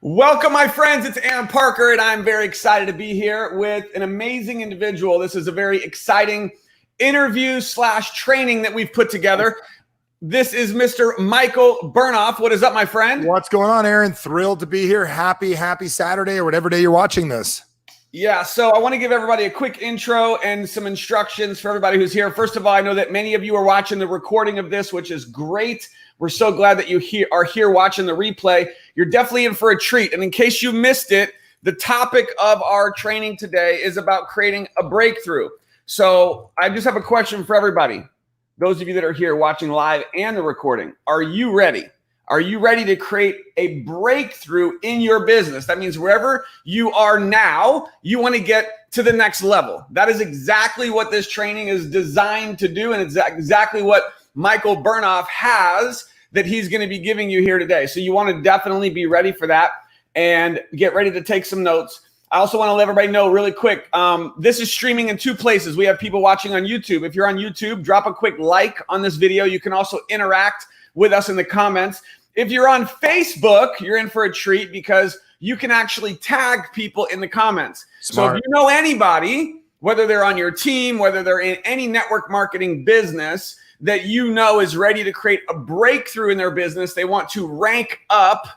Welcome, my friends. It's Aaron Parker, and I'm very excited to be here with an amazing individual. This is a very exciting interview / training that we've put together. This is Mr. Michael Bernoff. What is up, my friend? What's going on, Aaron? Thrilled to be here. Happy Saturday or whatever day you're watching this. Yeah, so I want to give everybody a quick intro and some instructions for everybody who's here. First of all, I know that many of you are watching the recording of this, which is great. We're so glad that you are here watching the replay. You're definitely in for a treat. And in case you missed it, the topic of our training today is about creating a breakthrough. So I just have a question for everybody. Those of you that are here watching live and the recording, are you ready? Are you ready to create a breakthrough in your business? That means wherever you are now, you want to get to the next level. That is exactly what this training is designed to do. And it's exactly what Michael Bernoff has that he's going to be giving you here today. So you want to definitely be ready for that and get ready to take some notes. I also want to let everybody know really quick, this is streaming in two places. We have people watching on YouTube. If you're on YouTube, drop a quick like on this video. You can also interact with us in the comments. If you're on Facebook, you're in for a treat because you can actually tag people in the comments. Smart. So if you know anybody, whether they're on your team, whether they're in any network marketing business that you know is ready to create a breakthrough in their business, they want to rank up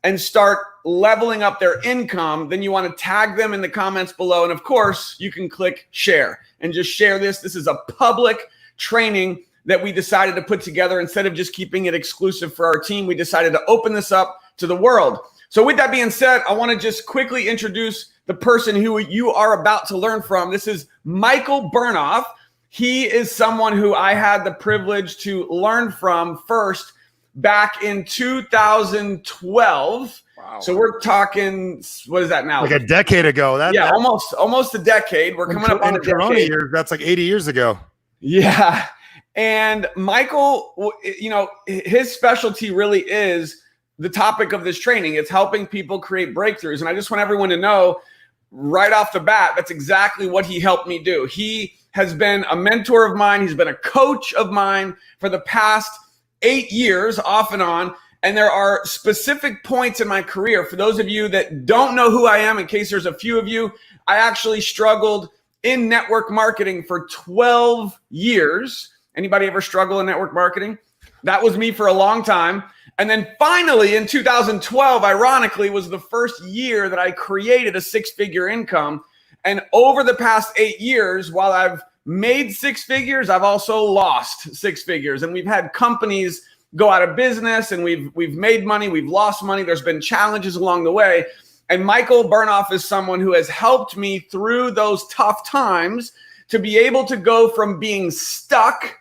and start leveling up their income, then you want to tag them in the comments below. And of course, you can click share and just share this. This is a public training that we decided to put together. Instead of just keeping it exclusive for our team, we decided to open this up to the world. So with that being said, I want to just quickly introduce the person who you are about to learn from. This is Michael Bernoff. He is someone who I had the privilege to learn from first back in 2012. Wow. So we're talking, what is that now? Like a decade ago. Almost a decade. We're coming up on a decade. Years, that's like 80 years ago. Yeah. And Michael, you know, his specialty really is the topic of this training. It's helping people create breakthroughs. And I just want everyone to know right off the bat, that's exactly what he helped me do. He has been a mentor of mine. He's been a coach of mine for the past 8 years, off and on. And there are specific points in my career. For those of you that don't know who I am, in case there's a few of you, I actually struggled in network marketing for 12 years. Anybody ever struggle in network marketing? That was me for a long time. And then finally in 2012, ironically, was the first year that I created a six-figure income. And over the past 8 years, while I've made six figures, I've also lost six figures. And we've had companies go out of business, and we've made money, we've lost money. There's been challenges along the way. And Michael Bernoff is someone who has helped me through those tough times to be able to go from being stuck.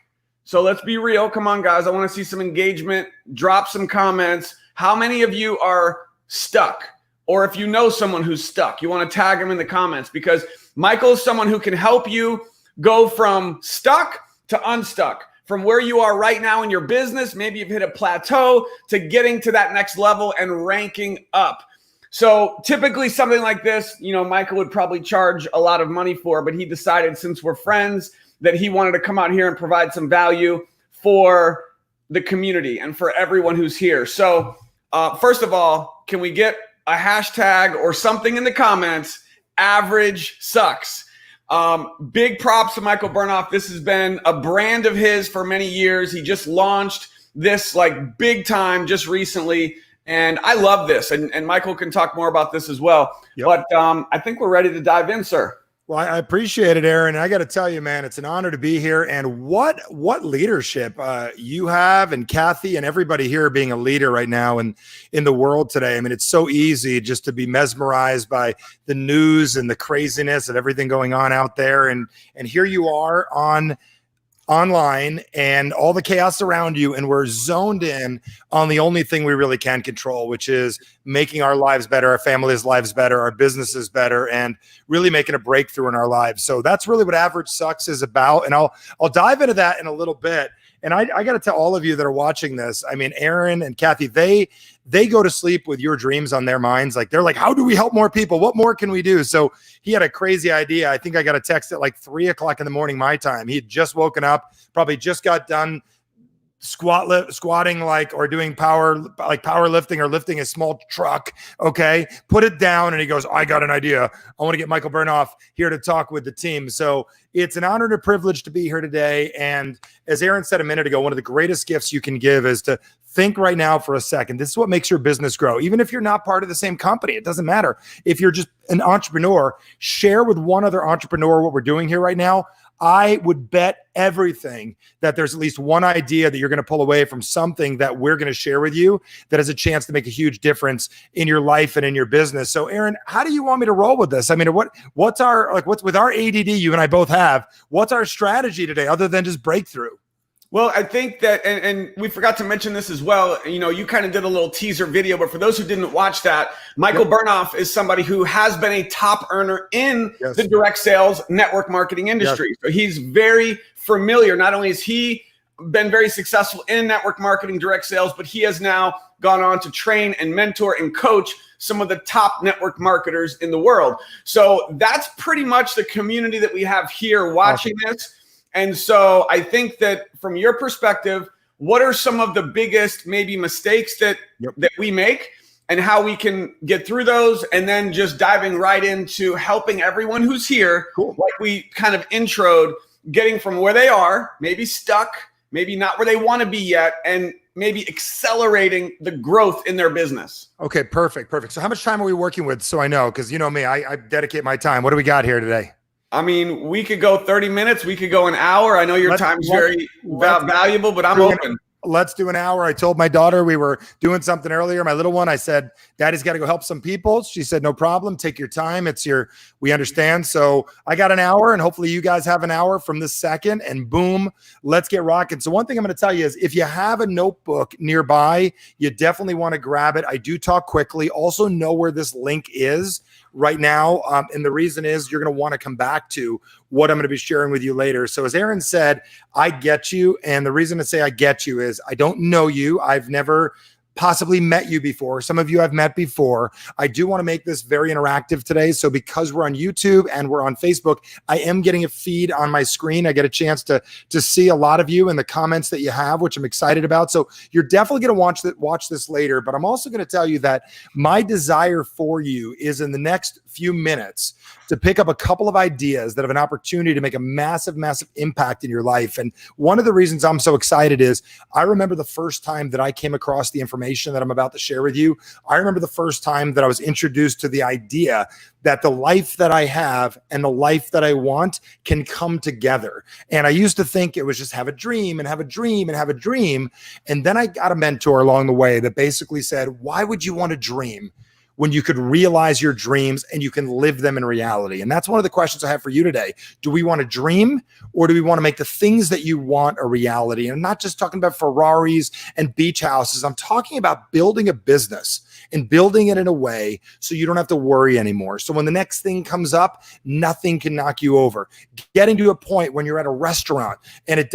So let's be real. Come on, guys. I want to see some engagement. Drop some comments. How many of you are stuck? Or if you know someone who's stuck, you want to tag them in the comments, because Michael is someone who can help you go from stuck to unstuck, from where you are right now in your business. Maybe you've hit a plateau, to getting to that next level and ranking up. So typically something like this, you know, Michael would probably charge a lot of money for, but he decided, since we're friends, that he wanted to come out here and provide some value for the community and for everyone who's here. So first of all, can we get a hashtag or something in the comments? Average sucks. Big props to Michael Bernoff. This has been a brand of his for many years. He just launched this like big time just recently. And I love this. And Michael can talk more about this as well. Yep. But I think we're ready to dive in, sir. Well, I appreciate it, Aaron. I got to tell you, man, it's an honor to be here. And what leadership you have, and Kathy and everybody here being a leader right now in the world today. I mean, it's so easy just to be mesmerized by the news and the craziness of everything going on out there. And here you are online and all the chaos around you, and we're zoned in on the only thing we really can control, which is making our lives better, our families' lives better, our businesses better, and really making a breakthrough in our lives. So that's really what Average Sucks is about. And I'll dive into that in a little bit. And I got to tell all of you that are watching this, I mean, Aaron and Kathy, they go to sleep with your dreams on their minds. Like, they're like, how do we help more people? What more can we do? So he had a crazy idea. I think I got a text at like 3 o'clock in the morning, my time. He had just woken up, probably just got done squatting or doing powerlifting or lifting a small truck. Okay. Put it down. And he goes, I got an idea. I want to get Michael Bernoff here to talk with the team. So it's an honor and a privilege to be here today. And as Aaron said a minute ago, one of the greatest gifts you can give is to think right now for a second. This is what makes your business grow. Even if you're not part of the same company, it doesn't matter. If you're just an entrepreneur, share with one other entrepreneur what we're doing here right now. I would bet everything that there's at least one idea that you're going to pull away from something that we're going to share with you that has a chance to make a huge difference in your life and in your business. So Aaron, how do you want me to roll with this? I mean, what's with our ADD you and I both have, what's our strategy today other than just breakthrough? Well, I think that, and we forgot to mention this as well, you kind of did a little teaser video, but for those who didn't watch that, Michael Bernoff is somebody who has been a top earner in the direct sales network marketing industry. So he's very familiar. Not only has he been very successful in network marketing, direct sales, but he has now gone on to train and mentor and coach some of the top network marketers in the world. So that's pretty much the community that we have here watching this. And so I think that from your perspective, what are some of the biggest maybe mistakes that we make and how we can get through those, and then just diving right into helping everyone who's here, like we kind of introed, getting from where they are, maybe stuck, maybe not where they want to be yet, and maybe accelerating the growth in their business. Okay, perfect. So how much time are we working with? So I know, because you know me, I dedicate my time. What do we got here today? I mean, we could go 30 minutes. We could go an hour. I know your time's very valuable, but I'm open. Let's do an hour. I told my daughter we were doing something earlier. My little one, I said, Daddy's got to go help some people. She said, no problem. Take your time. We understand. So I got an hour, and hopefully you guys have an hour from this second, and boom, let's get rocking. So one thing I'm going to tell you is if you have a notebook nearby, you definitely want to grab it. I do talk quickly. Also know where this link is right now. And the reason is you're going to want to come back to what I'm going to be sharing with you later. So as Aaron said, I get you. And the reason to say I get you is I don't know you. I've never possibly met you before. Some of you I've met before. I do want to make this very interactive today. So because we're on YouTube and we're on Facebook, I am getting a feed on my screen. I get a chance to see a lot of you and the comments that you have, which I'm excited about. So you're definitely going to watch this later, but I'm also going to tell you that my desire for you is in the next few minutes to pick up a couple of ideas that have an opportunity to make a massive, massive impact in your life. And one of the reasons I'm so excited is I remember the first time that I came across the information that I'm about to share with you. I remember the first time that I was introduced to the idea that the life that I have and the life that I want can come together. And I used to think it was just have a dream and have a dream and have a dream. And then I got a mentor along the way that basically said, why would you want to dream when you could realize your dreams and you can live them in reality? And that's one of the questions I have for you today. Do we want to dream, or do we want to make the things that you want a reality? And I'm not just talking about Ferraris and beach houses. I'm talking about building a business and building it in a way so you don't have to worry anymore. So when the next thing comes up, nothing can knock you over. Getting to a point when you're at a restaurant and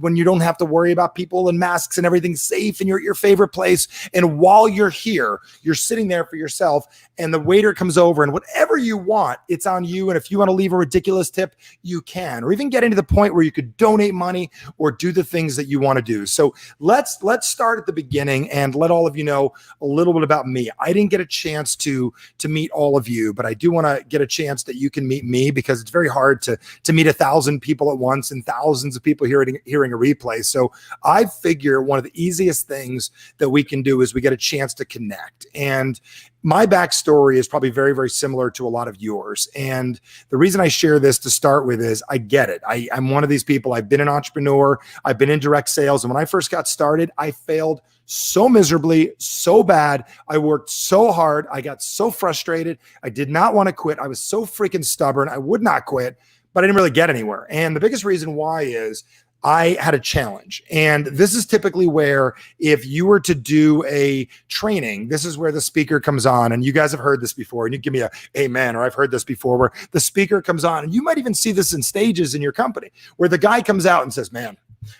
when you don't have to worry about people and masks and everything's safe and you're at your favorite place. And while you're here, you're sitting there for yourself and the waiter comes over and whatever you want, it's on you. And if you want to leave a ridiculous tip, you can, or even getting to the point where you could donate money or do the things that you want to do. So let's start at the beginning and let all of you know a little bit about me. I didn't get a chance to meet all of you, but I do want to get a chance that you can meet me, because it's very hard to meet 1,000 people at once and thousands of people hearing a replay. So I figure one of the easiest things that we can do is we get a chance to connect. And my backstory is probably very, very similar to a lot of yours. And the reason I share this to start with is I get it. I'm one of these people. I've been an entrepreneur. I've been in direct sales. And when I first got started, I failed so miserably, so bad. I worked so hard. I got so frustrated. I did not want to quit. I was so freaking stubborn. I would not quit, but I didn't really get anywhere. And the biggest reason why is I had a challenge. And this is typically where if you were to do a training, this is where the speaker comes on. And you guys have heard this before. And you give me a amen, or I've heard this before, where the speaker comes on. And you might even see this in stages in your company where the guy comes out and says, man,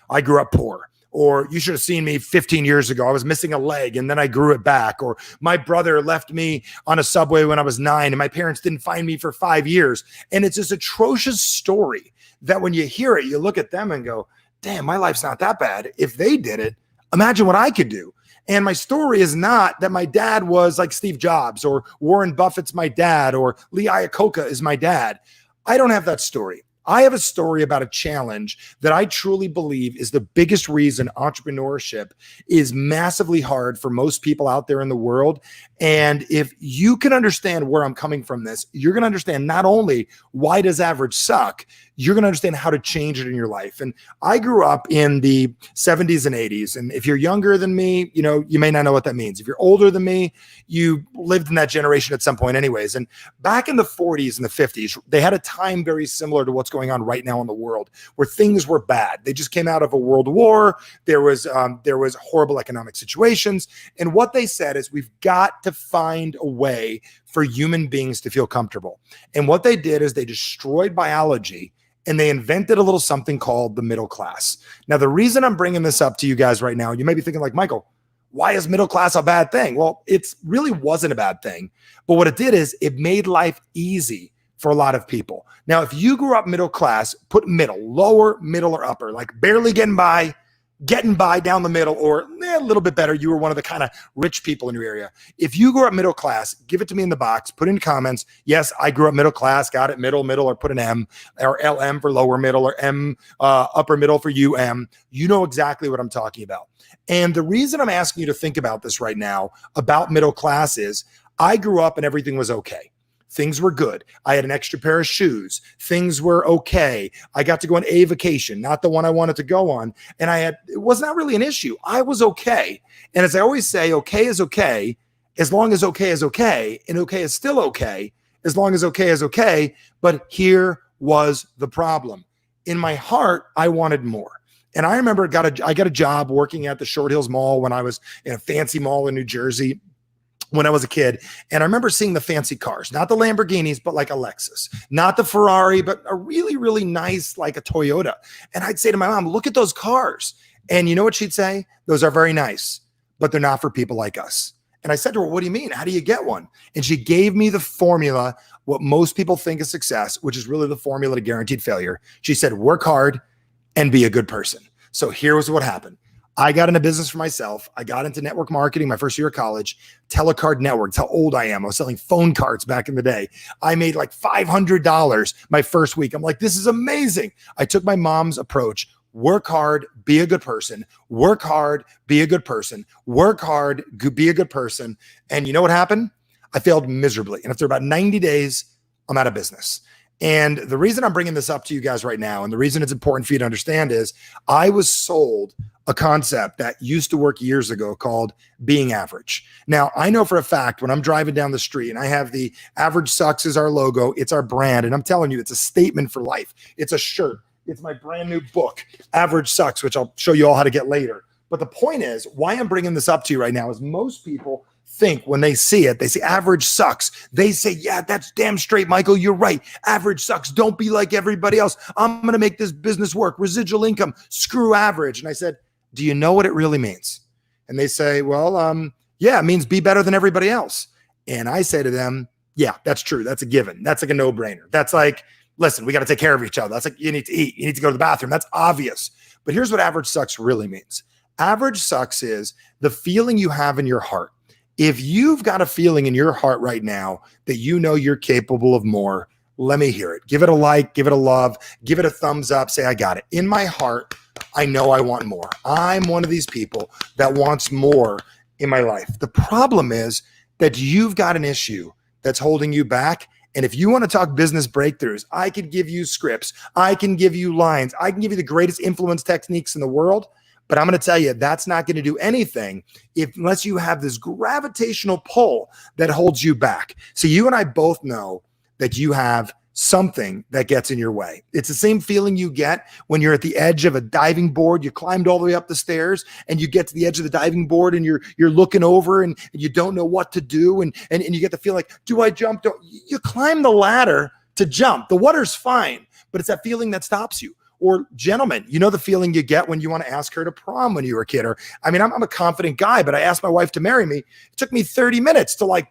I grew up poor. Or you should have seen me 15 years ago. I was missing a leg and then I grew it back. Or my brother left me on a subway when I was 9 and my parents didn't find me for 5 years. And it's this atrocious story that when you hear it, you look at them and go, damn, my life's not that bad. If they did it, imagine what I could do. And my story is not that my dad was like Steve Jobs or Warren Buffett's my dad or Lee Iacocca is my dad. I don't have that story. I have a story about a challenge that I truly believe is the biggest reason entrepreneurship is massively hard for most people out there in the world. And if you can understand where I'm coming from this, you're going to understand not only why does average suck, you're going to understand how to change it in your life. And I grew up in the 70s and 80s. And if you're younger than me, you may not know what that means. If you're older than me, you lived in that generation at some point anyways. And back in the 40s and the 50s, they had a time very similar to what's going on right now in the world where things were bad. They just came out of a world war. There was horrible economic situations. And what they said is we've got to find a way for human beings to feel comfortable. And what they did is they destroyed biology and they invented a little something called the middle class. Now, the reason I'm bringing this up to you guys right now, you may be thinking like, Michael, why is middle class a bad thing? Well, it really wasn't a bad thing. But what it did is it made life easy for a lot of people. Now, if you grew up middle class, put middle, lower, middle, or upper, like barely getting by down the middle, or a little bit better, you were one of the kind of rich people in your area. If you grew up middle class, give it to me in the box, put in comments, yes, I grew up middle class, got it, middle, or put an M, or LM for lower middle, or M, upper middle for UM. You know exactly what I'm talking about. And the reason I'm asking you to think about this right now, about middle class, is I grew up and everything was okay. Things were good. I had an extra pair of shoes. Things were okay. I got to go on a vacation, not the one I wanted to go on. And it was not really an issue. I was okay. And as I always say, okay is okay, as long as okay is okay, and okay is still okay, as long as okay is okay. But here was the problem. In my heart, I wanted more. And I remember I got a job working at the Short Hills Mall when I was in a fancy mall in New Jersey when I was a kid. And I remember seeing the fancy cars, not the Lamborghinis, but like a Lexus, not the Ferrari, but a really, really nice, like a Toyota. And I'd say to my mom, look at those cars. And you know what she'd say? Those are very nice, but they're not for people like us. And I said to her, what do you mean? How do you get one? And she gave me the formula, what most people think is success, which is really the formula to guaranteed failure. She said, work hard and be a good person. So here's what happened. I got into business for myself. I got into network marketing my first year of college, telecard networks, how old I am. I was selling phone cards back in the day. I made like $500 my first week. I'm like, this is amazing. I took my mom's approach. Work hard, be a good person. Work hard, be a good person. Work hard, be a good person. And you know what happened? I failed miserably. And after about 90 days, I'm out of business. And the reason I'm bringing this up to you guys right now, and the reason it's important for you to understand, is I was sold a concept that used to work years ago called being average. Now, I know for a fact when I'm driving down the street and I have the average sucks as our logo, it's our brand. And I'm telling you, it's a statement for life. It's a shirt. It's my brand new book, Average Sucks, which I'll show you all how to get later. But the point is, why I'm bringing this up to you right now is most people think when they see it, they say average sucks. They say, yeah, that's damn straight, Michael. You're right. Average sucks. Don't be like everybody else. I'm going to make this business work. Residual income. Screw average. And I said, do you know what it really means? And they say, well, yeah, it means be better than everybody else. And I say to them, yeah, that's true. That's a given. That's like a no-brainer. That's like, listen, we got to take care of each other. That's like, you need to eat. You need to go to the bathroom. That's obvious. But here's what average sucks really means. Average sucks is the feeling you have in your heart. If you've got a feeling in your heart right now that you know you're capable of more, let me hear it. Give it a like, give it a love, give it a thumbs up. Say, I got it. In my heart, I know I want more. I'm one of these people that wants more in my life. The problem is that you've got an issue that's holding you back. And if you want to talk business breakthroughs, I could give you scripts. I can give you lines. I can give you the greatest influence techniques in the world. But I'm going to tell you, that's not going to do anything unless you have this gravitational pull that holds you back. So you and I both know that you have something that gets in your way. It's the same feeling you get when you're at the edge of a diving board. You climbed all the way up the stairs and you get to the edge of the diving board and you're looking over and you don't know what to do. And you get the feel like, do I jump? You climb the ladder to jump. The water's fine, but it's that feeling that stops you. Or gentlemen, you know the feeling you get when you want to ask her to prom when you were a kid. Or I mean, I'm a confident guy, but I asked my wife to marry me. It took me 30 minutes to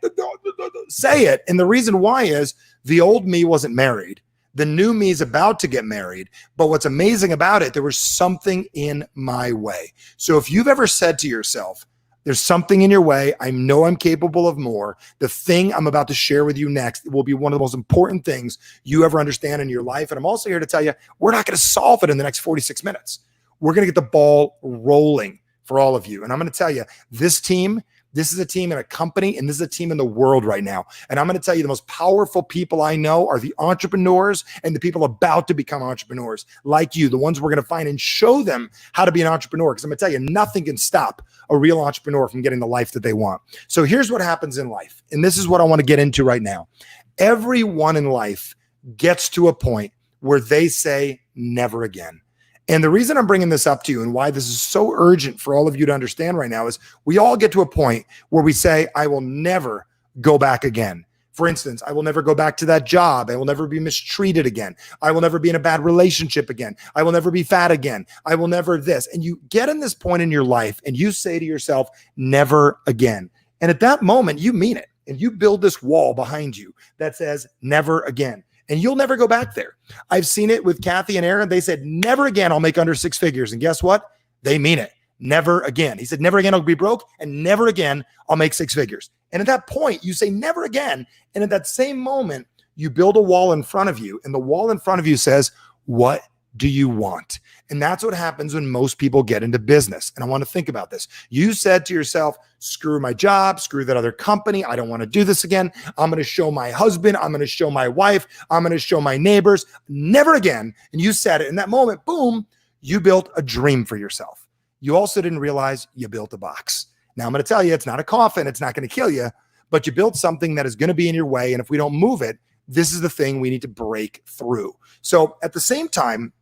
say it. And the reason why is the old me wasn't married. The new me is about to get married. But what's amazing about it, there was something in my way. So if you've ever said to yourself, there's something in your way, I know I'm capable of more, the thing I'm about to share with you next will be one of the most important things you ever understand in your life. And I'm also here to tell you, we're not going to solve it in the next 46 minutes. We're going to get the ball rolling for all of you. And I'm going to tell you, this is a team in a company, and this is a team in the world right now. And I'm going to tell you, the most powerful people I know are the entrepreneurs and the people about to become entrepreneurs like you, the ones we're going to find and show them how to be an entrepreneur. Because I'm going to tell you, nothing can stop a real entrepreneur from getting the life that they want. So here's what happens in life. And this is what I want to get into right now. Everyone in life gets to a point where they say, never again. And the reason I'm bringing this up to you and why this is so urgent for all of you to understand right now is we all get to a point where we say, I will never go back again. For instance, I will never go back to that job. I will never be mistreated again. I will never be in a bad relationship again. I will never be fat again. I will never this. And you get in this point in your life and you say to yourself, never again. And at that moment, you mean it. And you build this wall behind you that says, never again. And you'll never go back there. I've seen it with Kathy and Aaron. They said, never again, I'll make under 6 figures. And guess what? They mean it. Never again. He said, never again, I'll be broke. And never again, I'll make 6 figures. And at that point, you say never again. And at that same moment, you build a wall in front of you. And the wall in front of you says, what do you want? And that's what happens when most people get into business. And I want to think about this. You said to yourself, screw my job, screw that other company. I don't want to do this again. I'm going to show my husband. I'm going to show my wife. I'm going to show my neighbors. Never again. And you said it. In that moment, boom, you built a dream for yourself. You also didn't realize you built a box. Now I'm going to tell you, it's not a coffin. It's not going to kill you, but you built something that is going to be in your way. And if we don't move it, this is the thing we need to break through. So at the same time,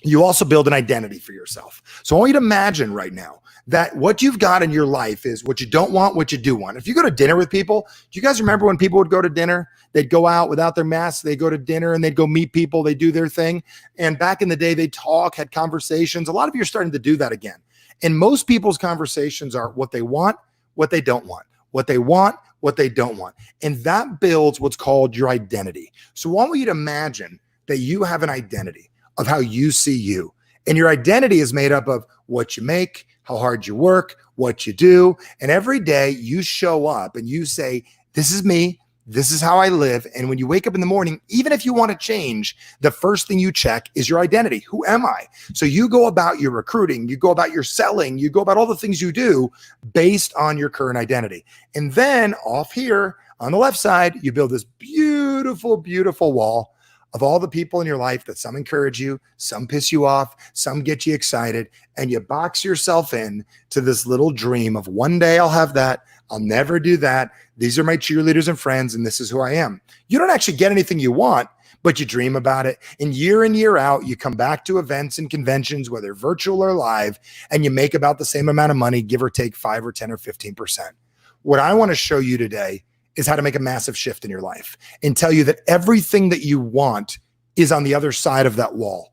you also build an identity for yourself. So I want you to imagine right now that what you've got in your life is what you don't want, what you do want. If you go to dinner with people, do you guys remember when people would go to dinner? They'd go out without their masks. They'd go to dinner and they'd go meet people. They do their thing. And back in the day, they talk, had conversations. A lot of you are starting to do that again. And most people's conversations are what they want, what they don't want, what they want, what they don't want. And that builds what's called your identity. So I want you to imagine that you have an identity of how you see you. And your identity is made up of what you make, how hard you work, what you do. And every day you show up and you say, this is me. This is how I live. And when you wake up in the morning, even if you want to change, the first thing you check is your identity. Who am I? So you go about your recruiting, you go about your selling, you go about all the things you do based on your current identity. And then off here on the left side, you build this beautiful, beautiful wall of all the people in your life that some encourage you, some piss you off, some get you excited, and you box yourself in to this little dream of one day I'll have that, I'll never do that, these are my cheerleaders and friends, and this is who I am. You don't actually get anything you want, but you dream about it. And year out, you come back to events and conventions, whether virtual or live, and you make about the same amount of money, give or take 5 or 10 or 15%. What I want to show you today is how to make a massive shift in your life and tell you that everything that you want is on the other side of that wall.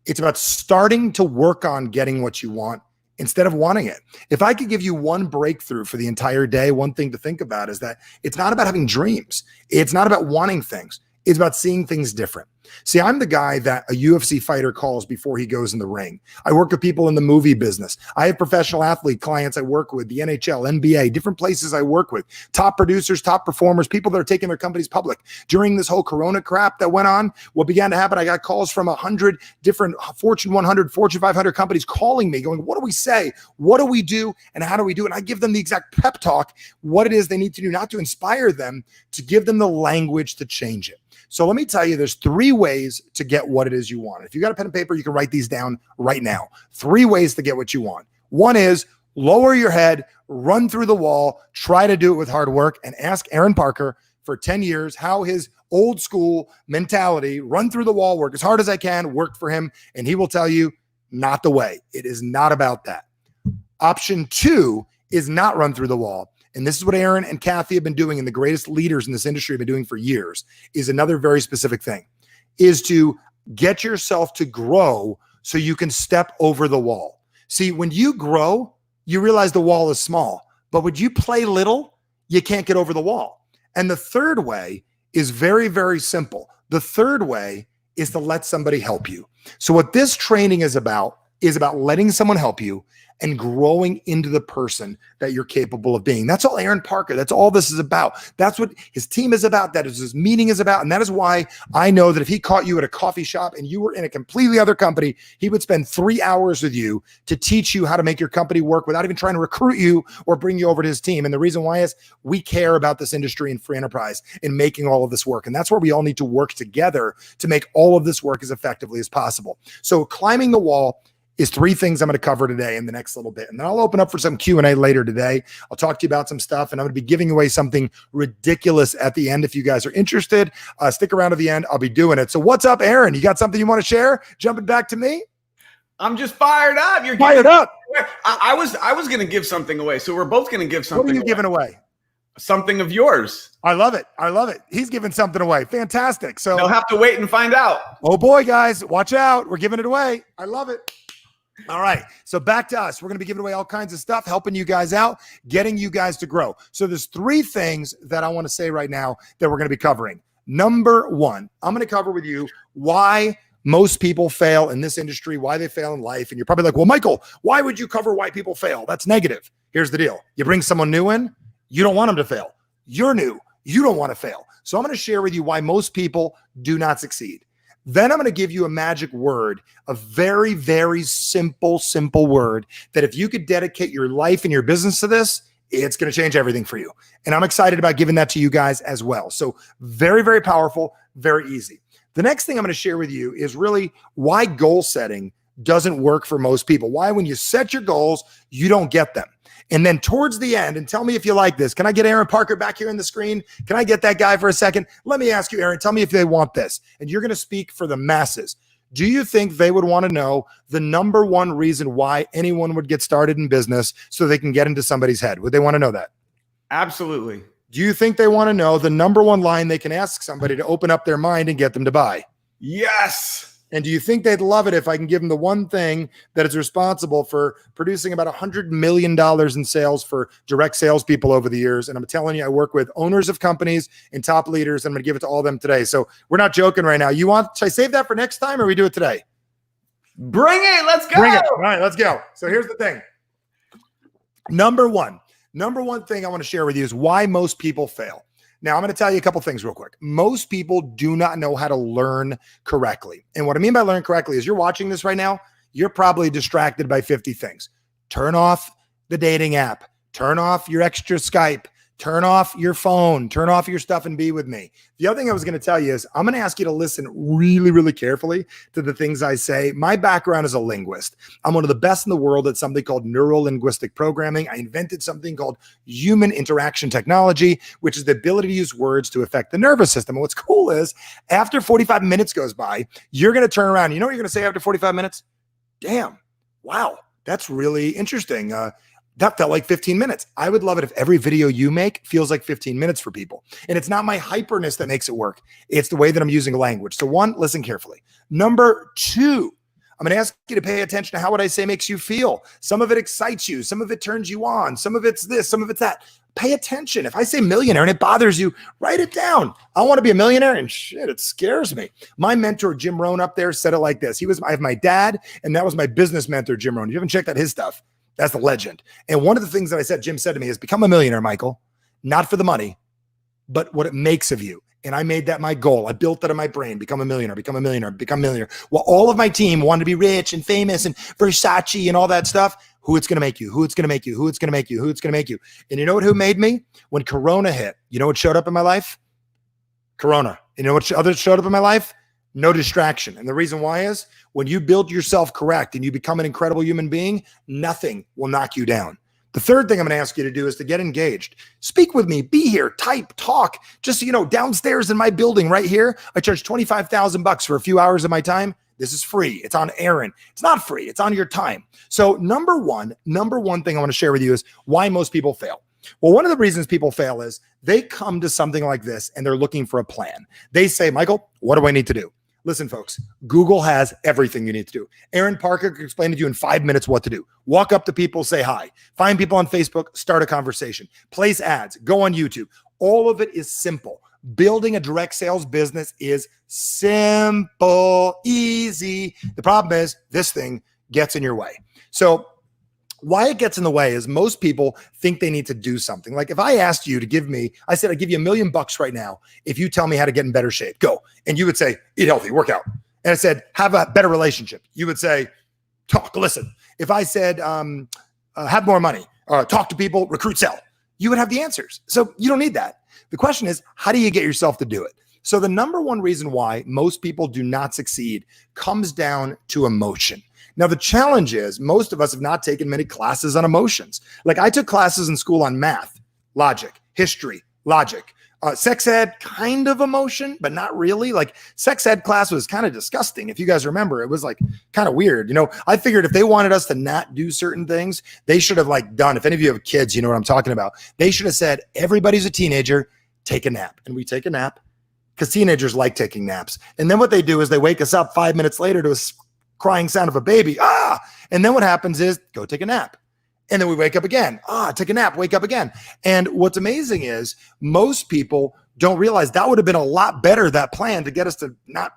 It's about starting to work on getting what you want instead of wanting it. If I could give you one breakthrough for the entire day, one thing to think about is that it's not about having dreams. It's not about wanting things. It's about seeing things different. See, I'm the guy that a UFC fighter calls before he goes in the ring. I work with people in the movie business. I have professional athlete clients I work with, the NHL, NBA, different places I work with, top producers, top performers, people that are taking their companies public. During this whole Corona crap that went on, what began to happen, I got calls from 100 different Fortune 100, Fortune 500 companies calling me going, what do we say? What do we do? And how do we do it? And I give them the exact pep talk, what it is they need to do, not to inspire them, to give them the language to change it. So let me tell you, there's 3 ways to get what it is you want. If you got a pen and paper, you can write these down right now. 3 ways to get what you want. One is lower your head, run through the wall, try to do it with hard work, and ask Aaron Parker for 10 years how his old school mentality, run through the wall, work as hard as I can, worked for him. And he will tell you, not the way. It is not about that. Option 2 is not run through the wall. And this is what Aaron and Kathy have been doing, and the greatest leaders in this industry have been doing for years, is another very specific thing, is to get yourself to grow so you can step over the wall. See, when you grow, you realize the wall is small, but when you play little, you can't get over the wall. And the third way is very, very simple. The third way is to let somebody help you. So what this training is about letting someone help you and growing into the person that you're capable of being. That's all Aaron Parker, that's all this is about. That's what his team is about. That is his meeting is about. And that is why I know that if he caught you at a coffee shop and you were in a completely other company, he would spend 3 hours with you to teach you how to make your company work without even trying to recruit you or bring you over to his team. And the reason why is we care about this industry and free enterprise and making all of this work. And that's where we all need to work together to make all of this work as effectively as possible. So climbing the wall is 3 things I'm going to cover today in the next little bit. And then I'll open up for some Q&A later today. I'll talk to you about some stuff, and I'm going to be giving away something ridiculous at the end. If you guys are interested, stick around to the end. I'll be doing it. So what's up, Aaron? You got something you want to share? Jumping back to me? I'm just fired up. You're fired up. I was going to give something away. So we're both going to give something away. What are you giving away? Something of yours. I love it. I love it. He's giving something away. Fantastic. So they'll have to wait and find out. Oh boy, guys, watch out. We're giving it away. I love it. All right. So back to us. We're going to be giving away all kinds of stuff, helping you guys out, getting you guys to grow. So there's 3 things that I want to say right now that we're going to be covering. Number 1, I'm going to cover with you why most people fail in this industry, why they fail in life. And you're probably like, well, Michael, why would you cover why people fail? That's negative. Here's the deal. You bring someone new in, you don't want them to fail. You're new. You don't want to fail. So I'm going to share with you why most people do not succeed. Then I'm going to give you a magic word, a very, very simple word that if you could dedicate your life and your business to this, it's going to change everything for you. And I'm excited about giving that to you guys as well. So very, very powerful, very easy. The next thing I'm going to share with you is really why goal setting doesn't work for most people. Why when you set your goals, you don't get them. And then towards the end, and tell me if you like this. Can I get Aaron Parker back here on the screen? Can I get that guy for a second? Let me ask you, Aaron, tell me if they want this. And you're going to speak for the masses. Do you think they would want to know the number 1 reason why anyone would get started in business so they can get into somebody's head? Would they want to know that? Absolutely. Do you think they want to know the number 1 line they can ask somebody to open up their mind and get them to buy? Yes. And do you think they'd love it if I can give them the one thing that is responsible for producing about $100 million in sales for direct salespeople over the years? And I'm telling you, I work with owners of companies and top leaders. And I'm going to give it to all of them today. So we're not joking right now. Should I save that for next time or we do it today? Bring it. Let's go. Bring it. All right, let's go. So here's the thing. Number one thing I want to share with you is why most people fail. Now, I'm going to tell you a couple things real quick. Most people do not know how to learn correctly. And what I mean by learn correctly is you're watching this right now, you're probably distracted by 50 things. Turn off the dating app. Turn off your extra Skype. Turn off your phone. Turn off your stuff and be with me. The other thing I was going to tell you is I'm going to ask you to listen really, really carefully to the things I say. My background is a linguist. I'm one of the best in the world at something called neuro-linguistic programming. I invented something called human interaction technology, which is the ability to use words to affect the nervous system. And what's cool is after 45 minutes goes by, you're going to turn around. You know what you're going to say after 45 minutes? Damn. Wow. That's really interesting. That felt like 15 minutes. I would love it if every video you make feels like 15 minutes for people. And it's not my hyperness that makes it work. It's the way that I'm using language. So 1, listen carefully. Number 2, I'm going to ask you to pay attention to how what I say makes you feel. Some of it excites you. Some of it turns you on. Some of it's this, some of it's that. Pay attention. If I say millionaire and it bothers you, write it down. I want to be a millionaire and shit, it scares me. My mentor, Jim Rohn up there said it like this. I have my dad and that was my business mentor, Jim Rohn. You haven't checked out his stuff. That's the legend. And one of the things that Jim said to me is become a millionaire, Michael, not for the money, but what it makes of you. And I made that my goal. I built that in my brain, become a millionaire, become a millionaire, become a millionaire. Well, all of my team wanted to be rich and famous and Versace and all that stuff. Who it's going to make you, who it's going to make you, who it's going to make you, who it's going to make you. And you know who made me? When Corona hit, you know what showed up in my life? Corona. You know what others showed up in my life? No distraction. And the reason why is when you build yourself correct and you become an incredible human being, nothing will knock you down. The third thing I'm going to ask you to do is to get engaged. Speak with me, be here, type, talk. Just so you know, downstairs in my building right here, I charge $25,000 for a few hours of my time. This is free. It's on Aaron. It's not free. It's on your time. So number one thing I want to share with you is why most people fail. Well, one of the reasons people fail is they come to something like this and they're looking for a plan. They say, Michael, what do I need to do? Listen, folks, Google has everything you need to do. Aaron Parker can explain to you in 5 minutes what to do. Walk up to people, say hi. Find people on Facebook, start a conversation. Place ads, go on YouTube. All of it is simple. Building a direct sales business is simple, easy. The problem is this thing gets in your way. So why it gets in the way is most people think they need to do something. Like if I asked you to give me, I said, I'd give you $1 million right now if you tell me how to get in better shape, go. And you would say, eat healthy, work out. And I said, have a better relationship. You would say, talk, listen. If I said, have more money, talk to people, recruit, sell, you would have the answers. So you don't need that. The question is, how do you get yourself to do it? So the number one reason why most people do not succeed comes down to emotion. Now, the challenge is most of us have not taken many classes on emotions. Like I took classes in school on math, logic, history, logic, sex ed, kind of emotion, but not really. Like sex ed class was kind of disgusting. If you guys remember, it was like kind of weird. You know, I figured if they wanted us to not do certain things, they should have like done, if any of you have kids, you know what I'm talking about. They should have said, everybody's a teenager, take a nap. And we take a nap because teenagers like taking naps. And then what they do is they wake us up 5 minutes later to a crying sound of a baby. And then what happens is go take a nap. And then we wake up again. Take a nap, wake up again. And what's amazing is most people don't realize that would have been a lot better, that plan, to get us to not,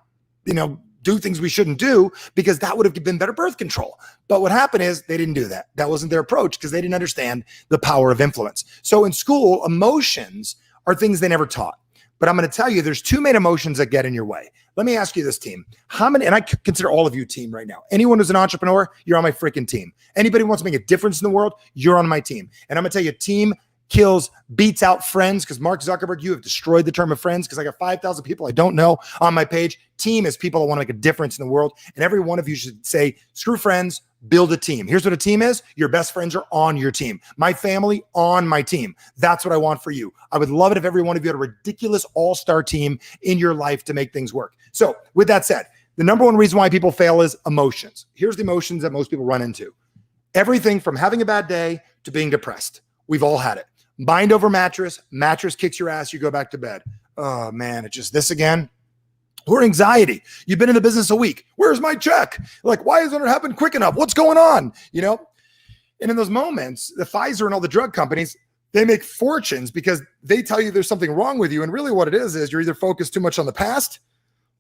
do things we shouldn't do, because that would have been better birth control. But what happened is they didn't do that. That wasn't their approach because they didn't understand the power of influence. So in school, emotions are things they never taught. But I'm going to tell you, there's two main emotions that get in your way. Let me ask you this, team. How many, and I consider all of you team right now. Anyone who's an entrepreneur, you're on my freaking team. Anybody who wants to make a difference in the world, you're on my team. And I'm going to tell you, team beats out friends, because Mark Zuckerberg, you have destroyed the term of friends, because I got 5,000 people I don't know on my page. Team is people that want to make a difference in the world. And every one of you should say, screw friends, build a team. Here's what a team is. Your best friends are on your team. My family on my team. That's what I want for you. I would love it if every one of you had a ridiculous all-star team in your life to make things work. So with that said, the number one reason why people fail is emotions. Here's the emotions that most people run into. Everything from having a bad day to being depressed. We've all had it. Mind over mattress. Mattress kicks your ass. You go back to bed. Oh man, it's just this again. Or anxiety. You've been in the business a week. Where's my check? Like, why hasn't it happened quick enough? What's going on? And in those moments, the Pfizer and all the drug companies, they make fortunes because they tell you there's something wrong with you. And really what it is you're either focused too much on the past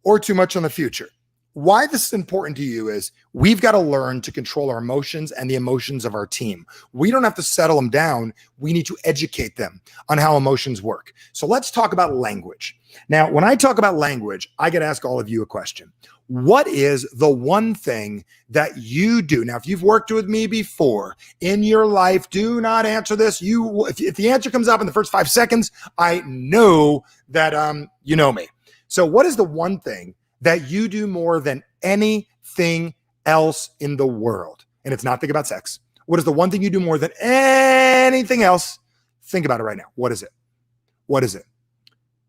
or too much on the future. Why this is important to you is we've got to learn to control our emotions and the emotions of our team. We don't have to settle them down. We need to educate them on how emotions work. So let's talk about language. Now, when I talk about language, I got to ask all of you a question. What is the one thing that you do? Now, if you've worked with me before in your life, do not answer this. If the answer comes up in the first 5 seconds, I know that you know me. So what is the one thing that you do more than anything else in the world? And it's not think about sex. What is the one thing you do more than anything else? Think about it right now. What is it? What is it?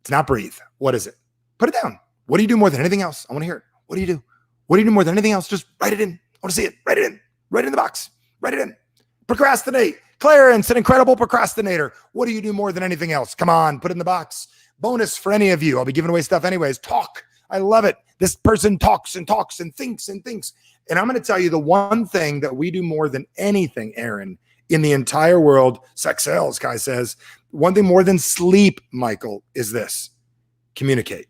It's not breathe. What is it? Put it down. What do you do more than anything else? I want to hear it. What do you do? What do you do more than anything else? Just write it in. I want to see it. Write it in. Write it in the box. Write it in. Procrastinate. Clarence, an incredible procrastinator. What do you do more than anything else? Come on, put it in the box. Bonus for any of you. I'll be giving away stuff anyways. Talk. I love it. This person talks and talks and thinks and thinks. And I'm going to tell you the one thing that we do more than anything, Aaron, in the entire world, sex sells, Kai says, one thing more than sleep, Michael, is this: communicate.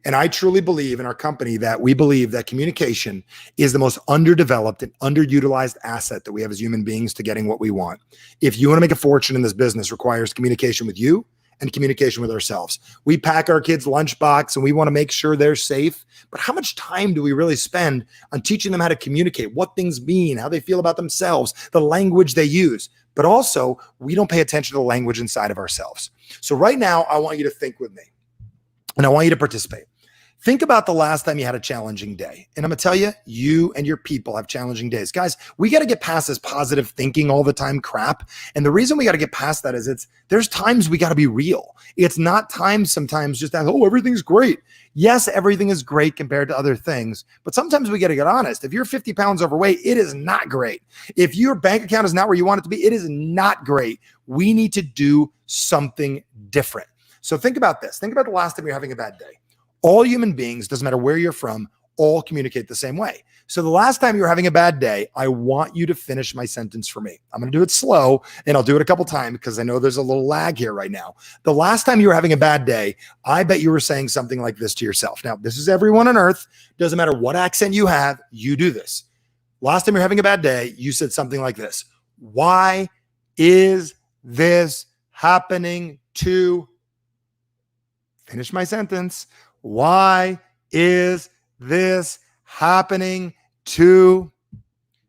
And I truly believe in our company that we believe that communication is the most underdeveloped and underutilized asset that we have as human beings to getting what we want. If you want to make a fortune in this business, requires communication with you and communication with ourselves. We pack our kids' lunchbox and we want to make sure they're safe. But how much time do we really spend on teaching them how to communicate, what things mean, how they feel about themselves, the language they use? But also, we don't pay attention to the language inside of ourselves. So right now, I want you to think with me, and I want you to participate. Think about the last time you had a challenging day. And I'm going to tell you, you and your people have challenging days. Guys, we got to get past this positive thinking all the time crap. And the reason we got to get past that is there's times we got to be real. It's not times sometimes just that, oh, everything's great. Yes, everything is great compared to other things. But sometimes we got to get honest. If you're 50 pounds overweight, it is not great. If your bank account is not where you want it to be, it is not great. We need to do something different. So think about this. Think about the last time you're having a bad day. All human beings, doesn't matter where you're from, all communicate the same way. So the last time you're having a bad day, I want you to finish my sentence for me. I'm going to do it slow, and I'll do it a couple times because I know there's a little lag here right now. The last time you were having a bad day, I bet you were saying something like this to yourself. Now, this is everyone on earth. Doesn't matter what accent you have, you do this. Last time you're having a bad day, you said something like this. Why is this happening to... Finish my sentence. Why is this happening to...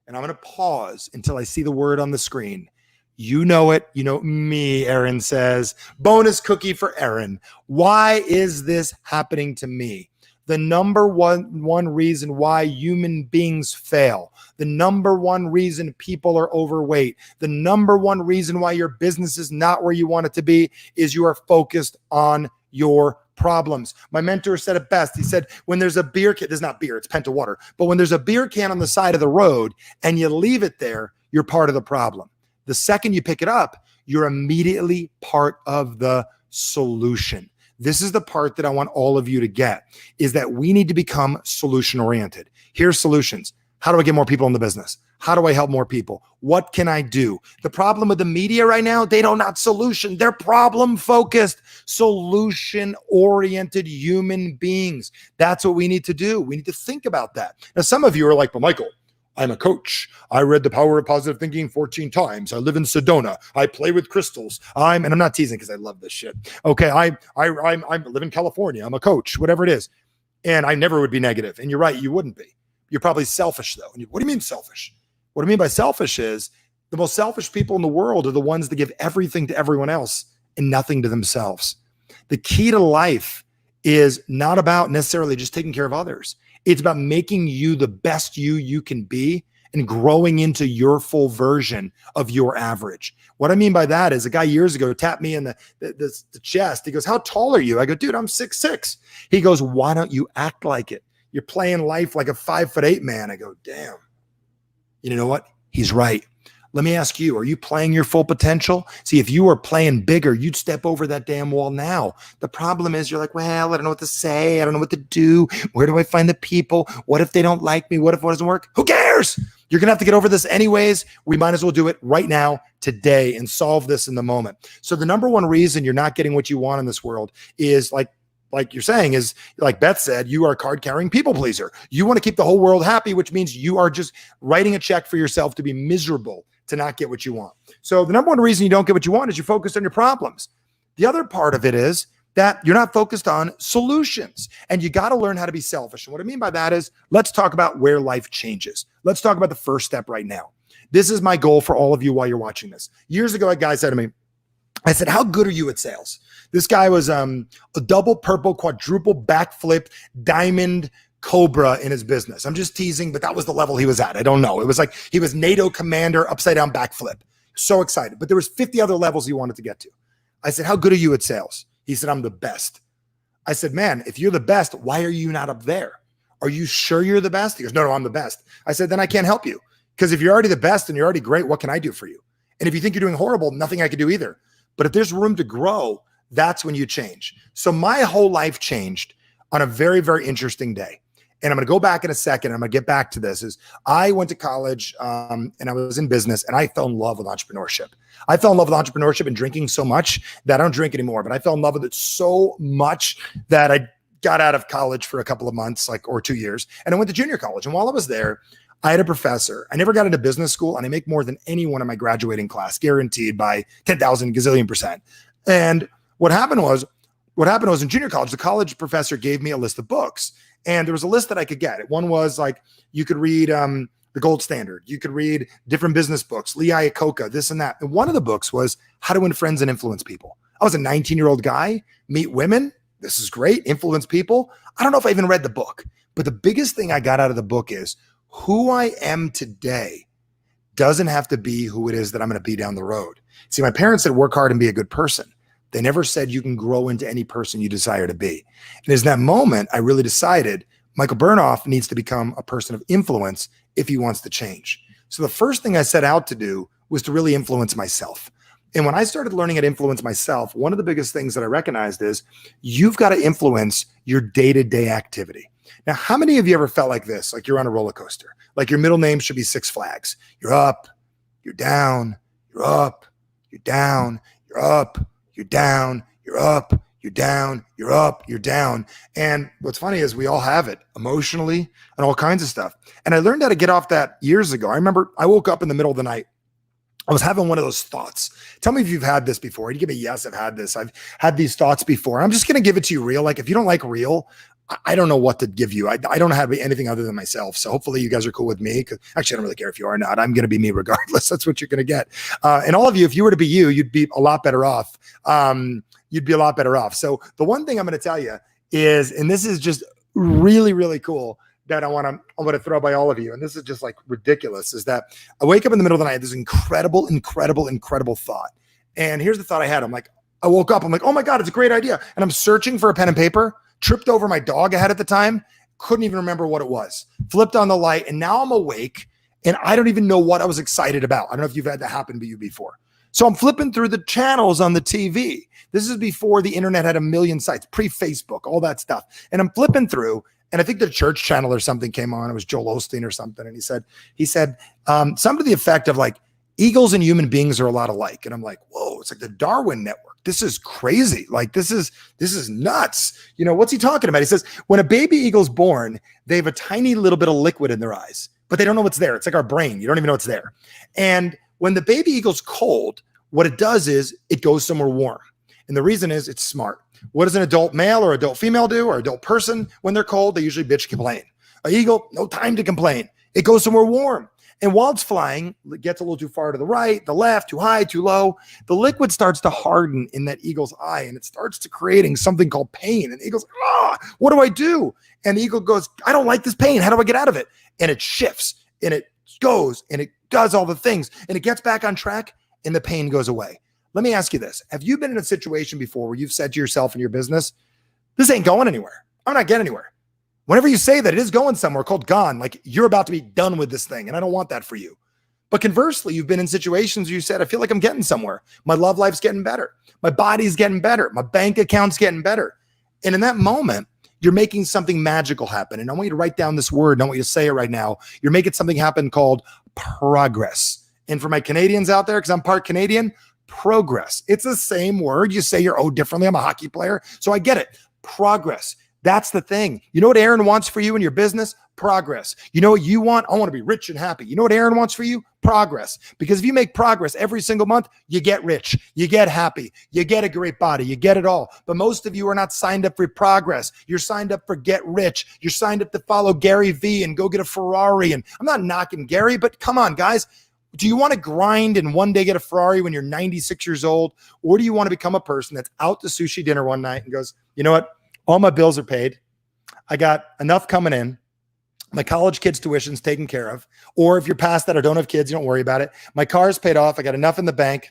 And I'm going to pause until I see the word on the screen. You know it. You know me, Aaron says. Bonus cookie for Aaron. Why is this happening to me? The number one reason why human beings fail. The number one reason people are overweight. The number one reason why your business is not where you want it to be is you are focused on your problems. My mentor said it best. He said, when there's a beer can, there's not beer, it's Penta water. But when there's a beer can on the side of the road and you leave it there, you're part of the problem. The second you pick it up, you're immediately part of the solution. This is the part that I want all of you to get, is that we need to become solution oriented. Here's solutions. How do I get more people in the business? How do I help more people? What can I do? The problem with the media right now, they don't not solution. They're problem focused, solution oriented human beings. That's what we need to do. We need to think about that. Now, some of you are like, but Michael, I'm a coach. I read The Power of Positive Thinking 14 times. I live in Sedona. I play with crystals. And I'm not teasing because I love this shit. Okay, I live in California. I'm a coach, whatever it is. And I never would be negative. And you're right, you wouldn't be. You're probably selfish though. And what do you mean selfish? What I mean by selfish is the most selfish people in the world are the ones that give everything to everyone else and nothing to themselves. The key to life is not about necessarily just taking care of others. It's about making you the best you can be and growing into your full version of your average. What I mean by that is a guy years ago tapped me in the chest. He goes, how tall are you? I go, dude, I'm 6'6". He goes, why don't you act like it? You're playing life like a 5'8" man. I go, damn. You know what? He's right. Let me ask you, are you playing your full potential? See, if you were playing bigger, you'd step over that damn wall now. The problem is you're like, well, I don't know what to say. I don't know what to do. Where do I find the people? What if they don't like me? What if it doesn't work? Who cares? You're going to have to get over this anyways. We might as well do it right now, today, and solve this in the moment. So the number one reason you're not getting what you want in this world is like you're saying is, like Beth said, you are a card-carrying people pleaser. You want to keep the whole world happy, which means you are just writing a check for yourself to be miserable to not get what you want. So the number one reason you don't get what you want is you're focused on your problems. The other part of it is that you're not focused on solutions, and you got to learn how to be selfish. And what I mean by that is, let's talk about where life changes. Let's talk about the first step right now. This is my goal for all of you while you're watching this. Years ago, a guy said to me, I said, how good are you at sales? This guy was a double purple, quadruple backflip, diamond cobra in his business. I'm just teasing, but that was the level he was at. I don't know. It was like he was NATO commander, upside down backflip. So excited. But there was 50 other levels he wanted to get to. I said, how good are you at sales? He said, I'm the best. I said, man, if you're the best, why are you not up there? Are you sure you're the best? He goes, no, I'm the best. I said, then I can't help you, because if you're already the best and you're already great, what can I do for you? And if you think you're doing horrible, nothing I can do either. But if there's room to grow, that's when you change. So my whole life changed on a very, very interesting day. And I'm going to go back in a second. I'm going to get back to this. Is I went to college and I was in business, and I fell in love with entrepreneurship. I fell in love with entrepreneurship and drinking so much that I don't drink anymore, but I fell in love with it so much that I got out of college for a couple of months, or 2 years. And I went to junior college. And while I was there, I had a professor. I never got into business school, and I make more than anyone in my graduating class, guaranteed by 10,000 gazillion percent. And what happened was in junior college, the college professor gave me a list of books, and there was a list that I could get. One was like, you could read The Gold Standard. You could read different business books, Lee Iacocca, this and that. And one of the books was How to Win Friends and Influence People. I was a 19-year-old guy, meet women. This is great. Influence people. I don't know if I even read the book, but the biggest thing I got out of the book is who I am today doesn't have to be who it is that I'm going to be down the road. See, my parents said, work hard and be a good person. They never said you can grow into any person you desire to be. And it's that moment I really decided Michael Bernoff needs to become a person of influence if he wants to change. So the first thing I set out to do was to really influence myself. And when I started learning how to influence myself, one of the biggest things that I recognized is you've got to influence your day-to-day activity. Now, how many of you ever felt like this? Like you're on a roller coaster, like your middle name should be Six Flags. You're up, you're down, you're up, you're down, you're up, you're down, you're up, you're down, you're up, you're down. And what's funny is we all have it emotionally and all kinds of stuff. And I learned how to get off that years ago. I remember I woke up in the middle of the night. I was having one of those thoughts. Tell me if you've had this before. You give me yes, I've had this. I've had these thoughts before. I'm just going to give it to you real. Like if you don't like real, I don't know what to give you. I don't have anything other than myself. So hopefully you guys are cool with me. Actually, I don't really care if you are or not. I'm going to be me regardless. That's what you're going to get. And all of you, if you were to be you'd be a lot better off. You'd be a lot better off. So the one thing I'm going to tell you is, and this is just really, really cool that I want to throw by all of you. And this is just like ridiculous, is that I wake up in the middle of the night, this incredible thought. And here's the thought I had. I woke up, I'm like, oh my God, it's a great idea. And I'm searching for a pen and paper, tripped over my dog I had at the time, couldn't even remember what it was, flipped on the light, and now I'm awake and I don't even know what I was excited about. I don't know if you've had that happen to you before. So I'm flipping through the channels on the TV. This is before the internet had a million sites, pre-Facebook, all that stuff. And I'm flipping through, and I think the church channel or something came on. It was Joel Osteen or something. And he said something to the effect of like, eagles and human beings are a lot alike. And I'm like, whoa, it's like the Darwin Network. This is crazy. Like, this is nuts. You know, what's he talking about? He says, when a baby eagle's born, they have a tiny little bit of liquid in their eyes, but they don't know what's there. It's like our brain. You don't even know what's there. And when the baby eagle's cold, what it does is it goes somewhere warm. And the reason is it's smart. What does an adult male or adult female do, or adult person when they're cold? They usually bitch complain. An eagle, no time to complain. It goes somewhere warm. And while it's flying, it gets a little too far to the right, the left, too high, too low. The liquid starts to harden in that eagle's eye, and it starts to creating something called pain. And the eagle's, what do I do? And the eagle goes, I don't like this pain. How do I get out of it? And it shifts, and it goes, and it does all the things, and it gets back on track, and the pain goes away. Let me ask you this. Have you been in a situation before where you've said to yourself in your business, this ain't going anywhere. I'm not getting anywhere. Whenever you say that, it is going somewhere called gone, like you're about to be done with this thing, and I don't want that for you. But conversely, you've been in situations where you said, I feel like I'm getting somewhere. My love life's getting better. My body's getting better. My bank account's getting better. And in that moment, you're making something magical happen. And I want you to write down this word. And I want you to say it right now. You're making something happen called progress. And for my Canadians out there, because I'm part Canadian, progress. It's the same word. You say you're differently. I'm a hockey player, so I get it. Progress. That's the thing. You know what Aaron wants for you in your business? Progress. You know what you want? I want to be rich and happy. You know what Aaron wants for you? Progress. Because if you make progress every single month, you get rich, you get happy, you get a great body, you get it all. But most of you are not signed up for progress. You're signed up for get rich. You're signed up to follow Gary Vee and go get a Ferrari. And I'm not knocking Gary, but come on, guys. Do you want to grind and one day get a Ferrari when you're 96 years old? Or do you want to become a person that's out to sushi dinner one night and goes, you know what? All my bills are paid. I got enough coming in. My college kids' tuition's taken care of. Or if you're past that or don't have kids, you don't worry about it. My car's paid off. I got enough in the bank.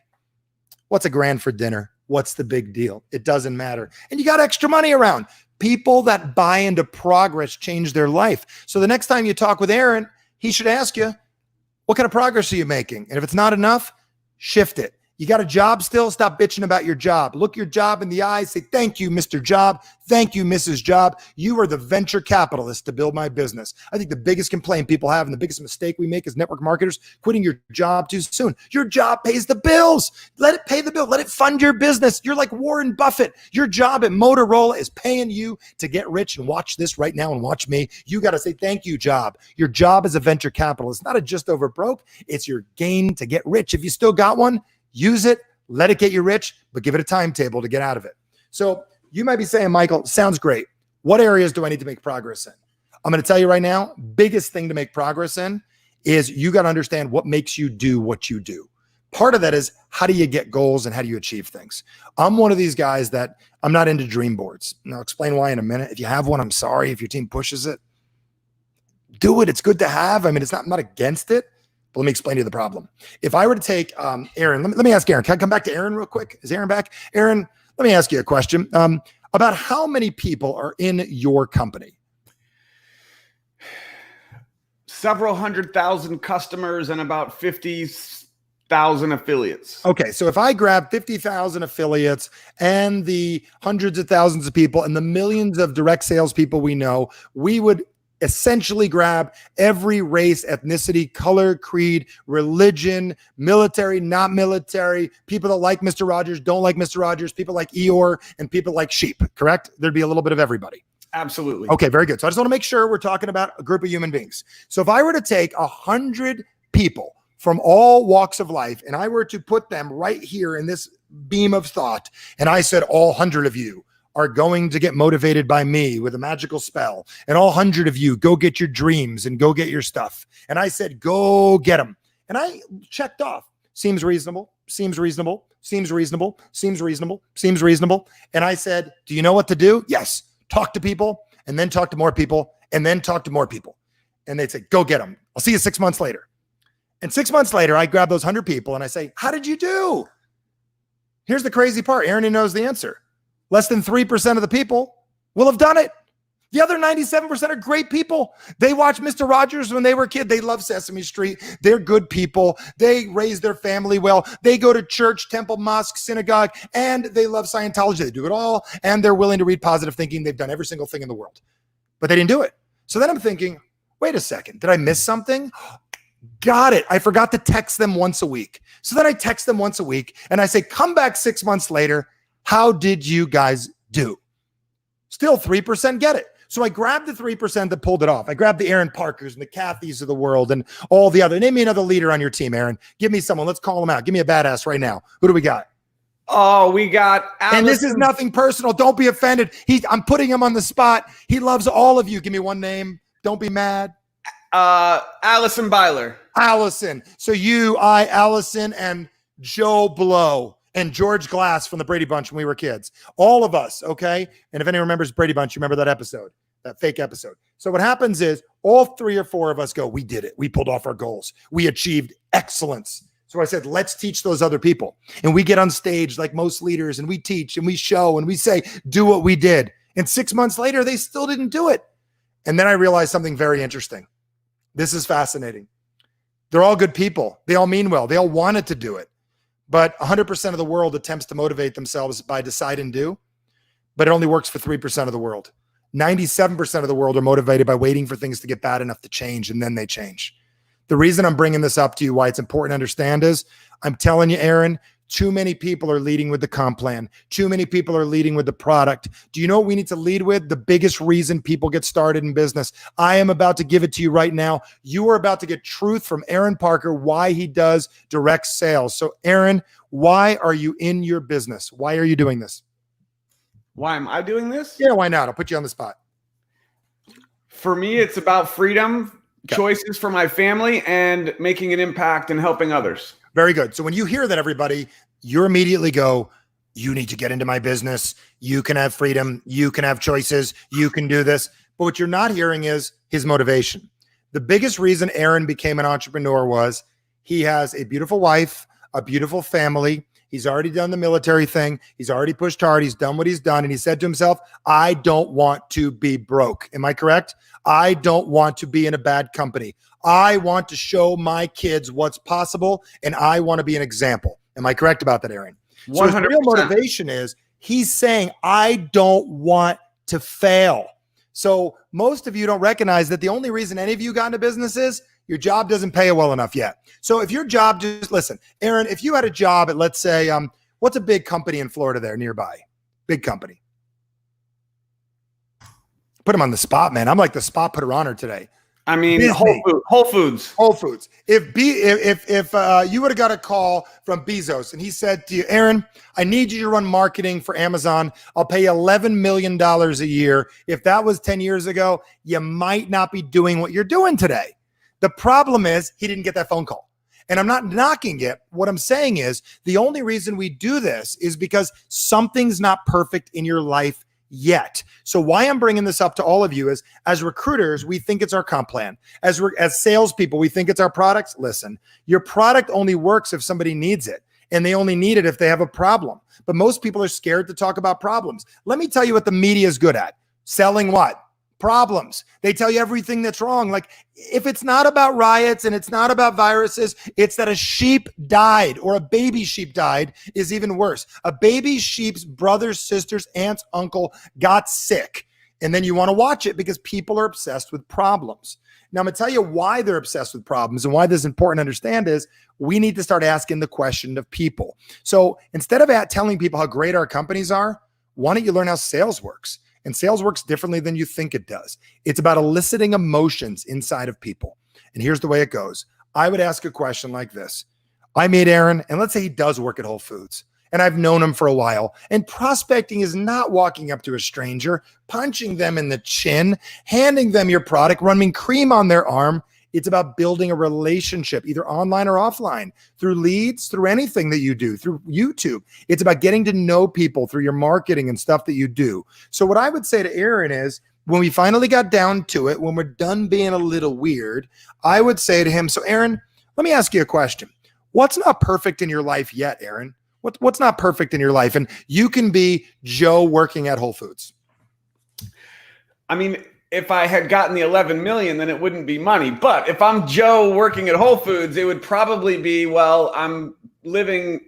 What's $1,000 for dinner? What's the big deal? It doesn't matter. And you got extra money around. People that buy into progress change their life. So the next time you talk with Aaron, he should ask you, what kind of progress are you making? And if it's not enough, shift it. You got a job still? Stop bitching about your job. Look your job in the eyes. Say, thank you, Mr. Job. Thank you, Mrs. Job. You are the venture capitalist to build my business. I think the biggest complaint people have and the biggest mistake we make as network marketers, quitting your job too soon. Your job pays the bills. Let it pay the bill. Let it fund your business. You're like Warren Buffett. Your job at Motorola is paying you to get rich. And watch this right now and watch me. You got to say, thank you, job. Your job is a venture capitalist, not a just over broke. It's your gain to get rich. If you still got one, use it, let it get you rich, but give it a timetable to get out of it. So you might be saying, Michael, sounds great. What areas do I need to make progress in? I'm going to tell you right now, biggest thing to make progress in is you got to understand what makes you do what you do. Part of that is how do you get goals and how do you achieve things? I'm one of these guys that I'm not into dream boards. And I'll explain why in a minute. If you have one, I'm sorry. If your team pushes it, do it. It's good to have. I mean, I'm not against it. Let me explain to you the problem. If I were to take Aaron, let me ask Aaron. Can I come back to Aaron real quick? Is Aaron back? Aaron, let me ask you a question about how many people are in your company? Several 100,000 customers and about 50 50,000 affiliates. Okay, so if I grab 50,000 affiliates and the hundreds of thousands of people and the millions of direct sales people we know, we would essentially grab every race, ethnicity, color, creed, religion, military, not military, people that like Mr. Rogers, don't like Mr. Rogers, people like Eeyore, and people like sheep, correct? There'd be a little bit of everybody. Absolutely. Okay, very good. So I just want to make sure we're talking about a group of human beings. So if I were to take 100 people from all walks of life and I were to put them right here in this beam of thought, and I said all 100 of you are going to get motivated by me with a magical spell, and all 100 of you go get your dreams and go get your stuff. And I said, go get them. And I checked off. Seems reasonable, seems reasonable, seems reasonable, seems reasonable, seems reasonable. And I said, do you know what to do? Yes. Talk to people, and then talk to more people, and then talk to more people. And they'd say, go get them. I'll see you 6 months later. And 6 months later, I grab those 100 people and I say, how did you do? Here's the crazy part. Aaron knows the answer. Less than 3% of the people will have done it. The other 97% are great people. They watched Mr. Rogers when they were a kid. They love Sesame Street. They're good people. They raise their family well. They go to church, temple, mosque, synagogue, and they love Scientology. They do it all, and they're willing to read positive thinking. They've done every single thing in the world, but they didn't do it. So then I'm thinking, wait a second. Did I miss something? Got it. I forgot to text them once a week. So then I text them once a week, and I say, come back 6 months later. How did you guys do? Still 3% get it. So I grabbed the 3% that pulled it off. I grabbed the Aaron Parkers and the Kathys of the world and all the other. Name me another leader on your team, Aaron. Give me someone. Let's call them out. Give me a badass right now. Who do we got? Oh, we got Allison. And this is nothing personal. Don't be offended. I'm putting him on the spot. He loves all of you. Give me one name. Don't be mad. Allison Byler. Allison. So you, Allison, and Joe Blow. And George Glass from the Brady Bunch when we were kids. All of us, okay? And if anyone remembers Brady Bunch, you remember that episode, that fake episode. So what happens is all 3 or 4 of us go, we did it. We pulled off our goals. We achieved excellence. So I said, let's teach those other people. And we get on stage like most leaders, and we teach and we show and we say, do what we did. And 6 months later, they still didn't do it. And then I realized something very interesting. This is fascinating. They're all good people. They all mean well. They all wanted to do it. But 100% of the world attempts to motivate themselves by decide and do, but it only works for 3% of the world. 97% of the world are motivated by waiting for things to get bad enough to change, and then they change. The reason I'm bringing this up to you, why it's important to understand is, I'm telling you, Aaron, too many people are leading with the comp plan. Too many people are leading with the product. Do you know what we need to lead with? The biggest reason people get started in business. I am about to give it to you right now. You are about to get truth from Aaron Parker, why he does direct sales. So Aaron, why are you in your business? Why are you doing this? Why am I doing this? Yeah, why not? I'll put you on the spot. For me, it's about freedom, choices for my family, and making an impact and helping others. Very good. So when you hear that, everybody, you immediately go, you need to get into my business. You can have freedom. You can have choices. You can do this. But what you're not hearing is his motivation. The biggest reason Aaron became an entrepreneur was he has a beautiful wife, a beautiful family. He's already done the military thing. He's already pushed hard. He's done what he's done. And he said to himself, I don't want to be broke. Am I correct? I don't want to be in a bad company. I want to show my kids what's possible, and I want to be an example. Am I correct about that, Aaron? 100%. So his real motivation is he's saying, I don't want to fail. So most of you don't recognize that the only reason any of you got into business is your job doesn't pay well enough yet. So if your job, just listen, Aaron, if you had a job at, let's say, what's a big company in Florida there nearby? Big company. Put him on the spot, man. I'm like the spot putter on her today. I mean, Whole Foods. Whole Foods. If you would have got a call from Bezos and he said to you, Aaron, I need you to run marketing for Amazon. I'll pay you $11 million a year. If that was 10 years ago, you might not be doing what you're doing today. The problem is he didn't get that phone call. And I'm not knocking it. What I'm saying is the only reason we do this is because something's not perfect in your life yet. So why I'm bringing this up to all of you is, as recruiters, we think it's our comp plan. As salespeople, we think it's our products. Listen, your product only works if somebody needs it, and they only need it if they have a problem. But most people are scared to talk about problems. Let me tell you what the media is good at. Selling what? Problems. They tell you everything that's wrong. Like, if it's not about riots and it's not about viruses, it's that a sheep died or a baby sheep died is even worse. A baby sheep's brothers, sisters, aunts, uncle got sick. And then you want to watch it because people are obsessed with problems. Now, I'm going to tell you why they're obsessed with problems and why this is important to understand is we need to start asking the question of people. So instead of telling people how great our companies are, why don't you learn how sales works? And sales works differently than you think it does. It's about eliciting emotions inside of people. And here's the way it goes. I would ask a question like this. I meet Aaron, and let's say he does work at Whole Foods, and I've known him for a while. And prospecting is not walking up to a stranger, punching them in the chin, handing them your product, running cream on their arm. It's about building a relationship, either online or offline, through leads, through anything that you do, through YouTube. It's about getting to know people through your marketing and stuff that you do. So what I would say to Aaron is, when we finally got down to it, when we're done being a little weird, I would say to him, so Aaron, let me ask you a question. What's not perfect in your life yet, Aaron? What's not perfect in your life? And you can be Joe working at Whole Foods. I mean, if I had gotten the 11 million, then it wouldn't be money. But if I'm Joe working at Whole Foods, it would probably be, well, I'm living,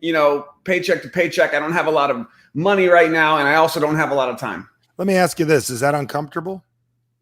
paycheck to paycheck. I don't have a lot of money right now. And I also don't have a lot of time. Let me ask you this. Is that uncomfortable?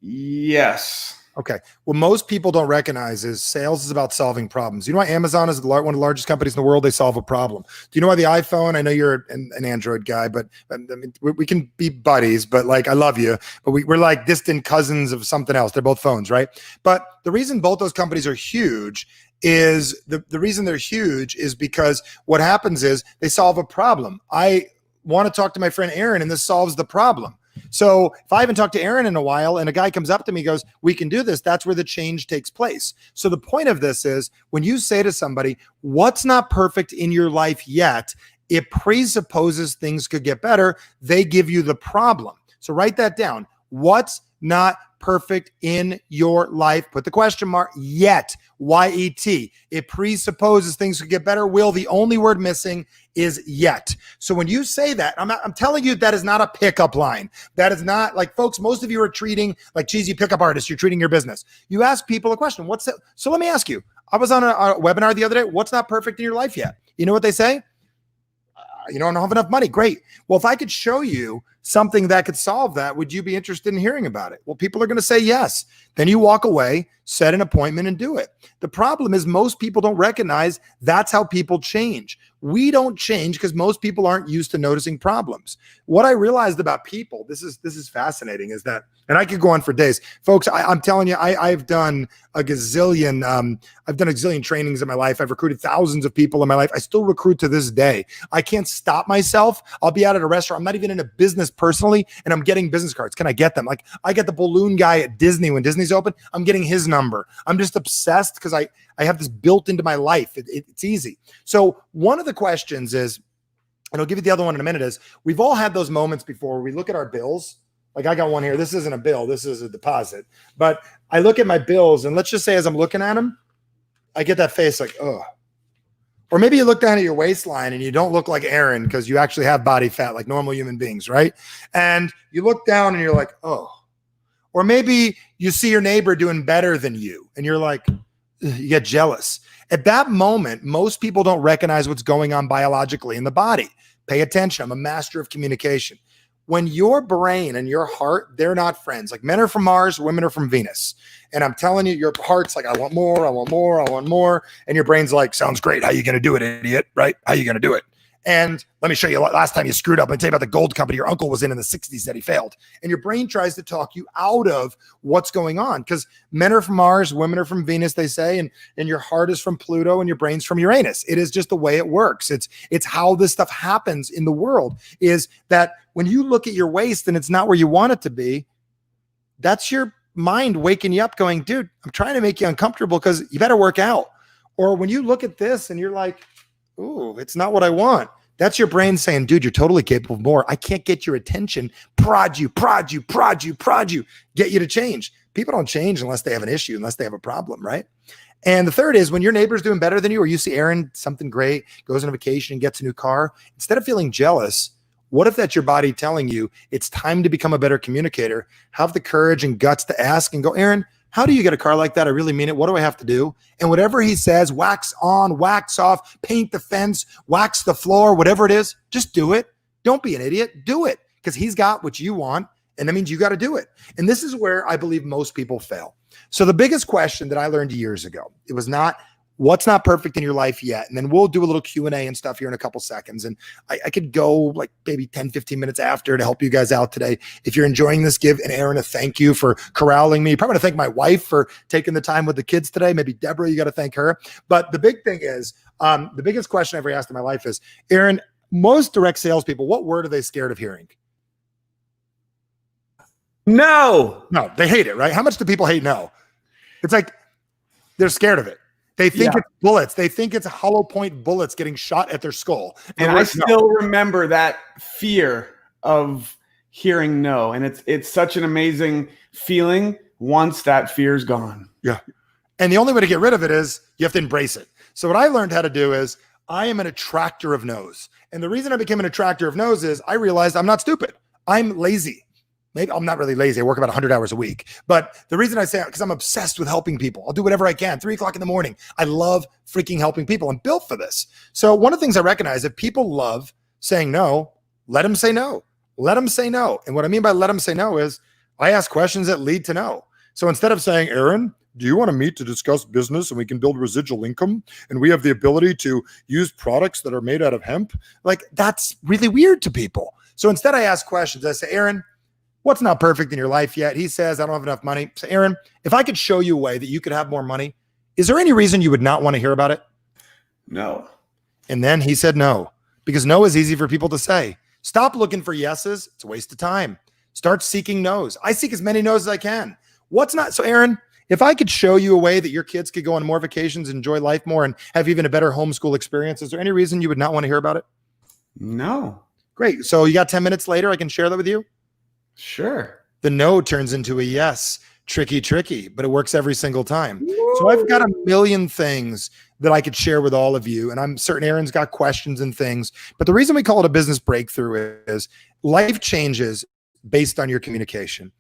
Yes. Okay. What most people don't recognize is sales is about solving problems. You know why Amazon is one of the largest companies in the world? They solve a problem. Do you know why the iPhone? I know you're an Android guy, but I mean, we can be buddies, but like, I love you, but we're like distant cousins of something else. They're both phones, right? But the reason both those companies are huge is the reason they're huge is because what happens is they solve a problem. I want to talk to my friend Aaron, and this solves the problem. So if I haven't talked to Aaron in a while and a guy comes up to me and goes, we can do this, that's where the change takes place. So the point of this is when you say to somebody, what's not perfect in your life yet, it presupposes things could get better. They give you the problem. So write that down. What's not perfect in your life? Put the question mark, yet, Y-E-T. It presupposes things could get better. Will, the only word missing is yet. So when you say that, I'm telling you that is not a pickup line. That is not like, folks, most of you are treating like cheesy pickup artists. You're treating your business. You ask people a question. What's that? So let me ask you, I was on a webinar the other day. What's not perfect in your life yet? You know what they say? I don't have enough money. Great. Well, if I could show you something that could solve that, would you be interested in hearing about it? Well, people are going to say yes. Then you walk away, set an appointment, and do it. The problem is most people don't recognize that's how people change. We don't change because most people aren't used to noticing problems. What I realized about people, this is fascinating, is that, and I could go on for days, folks. I'm telling you, I've done a gazillion trainings in my life. I've recruited thousands of people in my life. I still recruit to this day. I can't stop myself. I'll be out at a restaurant. I'm not even in a business personally, and I'm getting business cards. Can I get them? Like, I get the balloon guy at Disney when Disney's open. I'm getting his number. I'm just obsessed because I have this built into my life. It's easy. So one of the questions is, and I'll give you the other one in a minute, is we've all had those moments before where we look at our bills. Like, I got one here. This isn't a bill. This is a deposit. But I look at my bills, and let's just say as I'm looking at them, I get that face like, oh. Or maybe you look down at your waistline and you don't look like Aaron because you actually have body fat like normal human beings, right? And you look down and you're like, oh. Or maybe you see your neighbor doing better than you and you're like, you get jealous. At that moment, most people don't recognize what's going on biologically in the body. Pay attention. I'm a master of communication. When your brain and your heart, they're not friends. Like, men are from Mars, women are from Venus. And I'm telling you, your heart's like, I want more, I want more, I want more. And your brain's like, sounds great. How you going to do it, idiot? Right? How you going to do it? And let me show you last time you screwed up and tell you about the gold company your uncle was in the 60s that he failed. And your brain tries to talk you out of what's going on because men are from Mars, women are from Venus, they say, and your heart is from Pluto and your brain's from Uranus. It is just the way it works. It's how this stuff happens in the world, is that when you look at your waist and it's not where you want it to be, that's your mind waking you up going, dude, I'm trying to make you uncomfortable because you better work out. Or when you look at this and you're like, ooh, it's not what I want. That's your brain saying, dude, you're totally capable of more. I can't get your attention. Prod you, get you to change. People don't change unless they have an issue, unless they have a problem, right? And the third is when your neighbor's doing better than you, or you see Aaron, something great, goes on a vacation and gets a new car, instead of feeling jealous, What if that's your body telling you it's time to become a better communicator? Have the courage and guts to ask and go, Aaron, how do you get a car like that? I really mean it. What do I have to do? And whatever he says, wax on, wax off, paint the fence, wax the floor, whatever it is, just do it. Don't be an idiot. Do it, because he's got what you want, and that means you got to do it. And this is where I believe most people fail. So the biggest question that I learned years ago, it was not, what's not perfect in your life yet? And then we'll do a little Q&A and stuff here in a couple seconds. And I could go like maybe 10, 15 minutes after to help you guys out today. If you're enjoying this, give Aaron a thank you for corralling me. Probably want to thank my wife for taking the time with the kids today. Maybe Deborah, you got to thank her. But the big thing is, the biggest question I've ever asked in my life is, Aaron, most direct salespeople, what word are they scared of hearing? No, they hate it, right? How much do people hate no? It's like they're scared of it. They think it's bullets. They think it's hollow point bullets getting shot at their skull. And I still remember that fear of hearing no. And it's such an amazing feeling once that fear's gone. Yeah. And the only way to get rid of it is you have to embrace it. So what I learned how to do is I am an attractor of no's. And the reason I became an attractor of no's is I realized I'm not stupid. I'm lazy. Maybe I'm not really lazy. I work about 100 hours a week. But the reason I say it, because I'm obsessed with helping people. I'll do whatever I can. 3 o'clock in the morning. I love freaking helping people. I'm built for this. So one of the things I recognize, if people love saying no, let them say no. Let them say no. And what I mean by let them say no is I ask questions that lead to no. So instead of saying, Aaron, do you want to meet to discuss business and we can build residual income and we have the ability to use products that are made out of hemp? Like, that's really weird to people. So instead I ask questions. I say, Aaron, what's not perfect in your life yet? He says, I don't have enough money. So Aaron, if I could show you a way that you could have more money, is there any reason you would not want to hear about it? No. And then he said no, because no is easy for people to say. Stop looking for yeses. It's a waste of time. Start seeking no's. I seek as many no's as I can. What's not? So Aaron, if I could show you a way that your kids could go on more vacations, enjoy life more, and have even a better homeschool experience, is there any reason you would not want to hear about it? No. Great. So you got 10 minutes later, I can share that with you? Sure. The no turns into a yes. Tricky, but it works every single time. Woo. So I've got a million things that I could share with all of you. And I'm certain Aaron's got questions and things. But the reason we call it a business breakthrough is life changes based on your communication.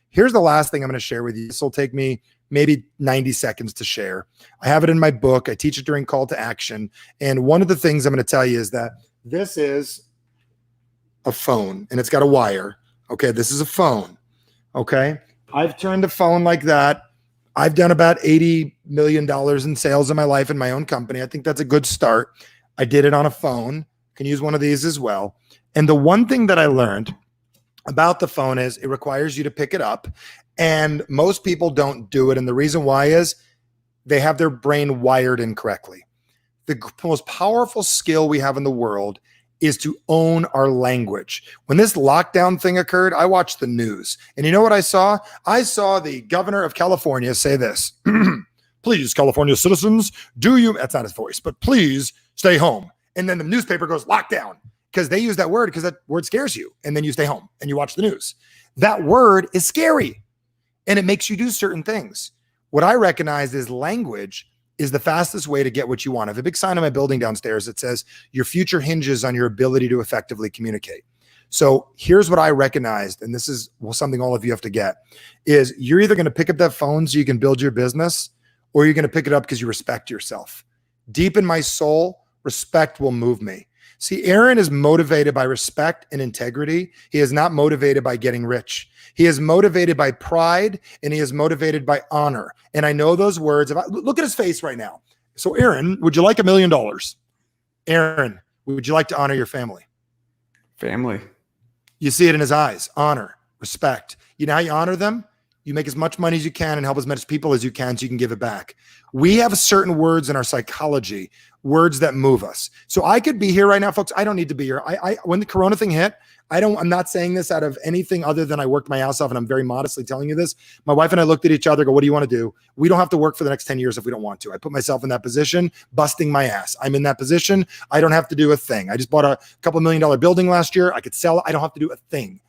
Here's the last thing I'm going to share with you. This will take me maybe 90 seconds to share. I have it in my book. I teach it during call to action. And one of the things I'm going to tell you is that this is a phone and it's got a wire. Okay, this is a phone. Okay, I've turned a phone like that. I've done about $80 million in sales in my life in my own company. I think that's a good start. I did it on a phone. Can use one of these as well. And the one thing that I learned about the phone is it requires you to pick it up. And most people don't do it. And the reason why is they have their brain wired incorrectly. The most powerful skill we have in the world is to own our language. When this lockdown thing occurred, I watched the news. And you know what I saw? I saw the governor of California say this, please, California citizens, that's not his voice, but please stay home. And then the newspaper goes lockdown because they use that word because that word scares you. And then you stay home and you watch the news. That word is scary and it makes you do certain things. What I recognize is language is the fastest way to get what you want. I have a big sign on my building downstairs that says your future hinges on your ability to effectively communicate. So here's what I recognized, and this is something all of you have to get, is you're either going to pick up that phone so you can build your business, or you're going to pick it up because you respect yourself. Deep in my soul, respect will move me. See, Aaron is motivated by respect and integrity. He is not motivated by getting rich. He is motivated by pride and he is motivated by honor. And I know those words. Look at his face right now. So Aaron, would you like $1 million? Aaron, would you like to honor your family? Family. You see it in his eyes. Honor, respect. You know how you honor them? You make as much money as you can and help as many people as you can so you can give it back. We have certain words in our psychology, words that move us. So I could be here right now, folks. I don't need to be here. When the Corona thing hit, I'm not saying this out of anything other than I worked my ass off, and I'm very modestly telling you this. My wife and I looked at each other, go, what do you want to do? We don't have to work for the next 10 years if we don't want to. I put myself in that position, busting my ass. I'm in that position. I don't have to do a thing. I just bought a couple $1 million building last year. I could sell it. I don't have to do a thing.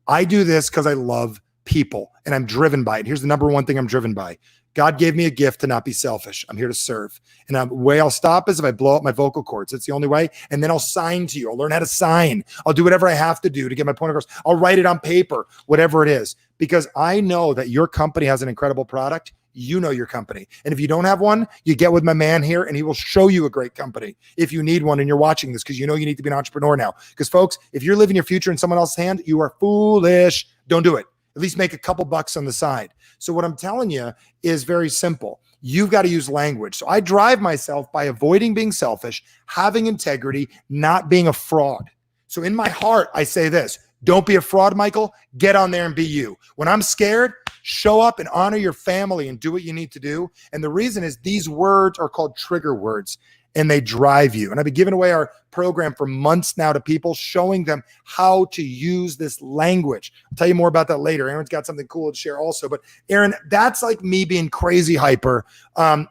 I do this because I love people and I'm driven by it. Here's the number one thing I'm driven by: God gave me a gift to not be selfish. I'm here to serve. And the way I'll stop is if I blow up my vocal cords. That's the only way. And then I'll sign to you. I'll learn how to sign. I'll do whatever I have to do to get my point across. I'll write it on paper, whatever it is, because I know that your company has an incredible product. You know your company. And if you don't have one, you get with my man here and he will show you a great company if you need one and you're watching this, because you know you need to be an entrepreneur now. Because folks, if you're living your future in someone else's hand, you are foolish. Don't do it. At least make a couple bucks on the side. So what I'm telling you is very simple. You've got to use language. So I drive myself by avoiding being selfish, having integrity, not being a fraud. So in my heart, I say this: don't be a fraud, Michael. Get on there and be you. When I'm scared, show up and honor your family and do what you need to do. And the reason is these words are called trigger words and they drive you. And I've been giving away our program for months now to people, showing them how to use this language. I'll tell you more about that later. Aaron's got something cool to share also. But Aaron, that's like me being crazy hyper.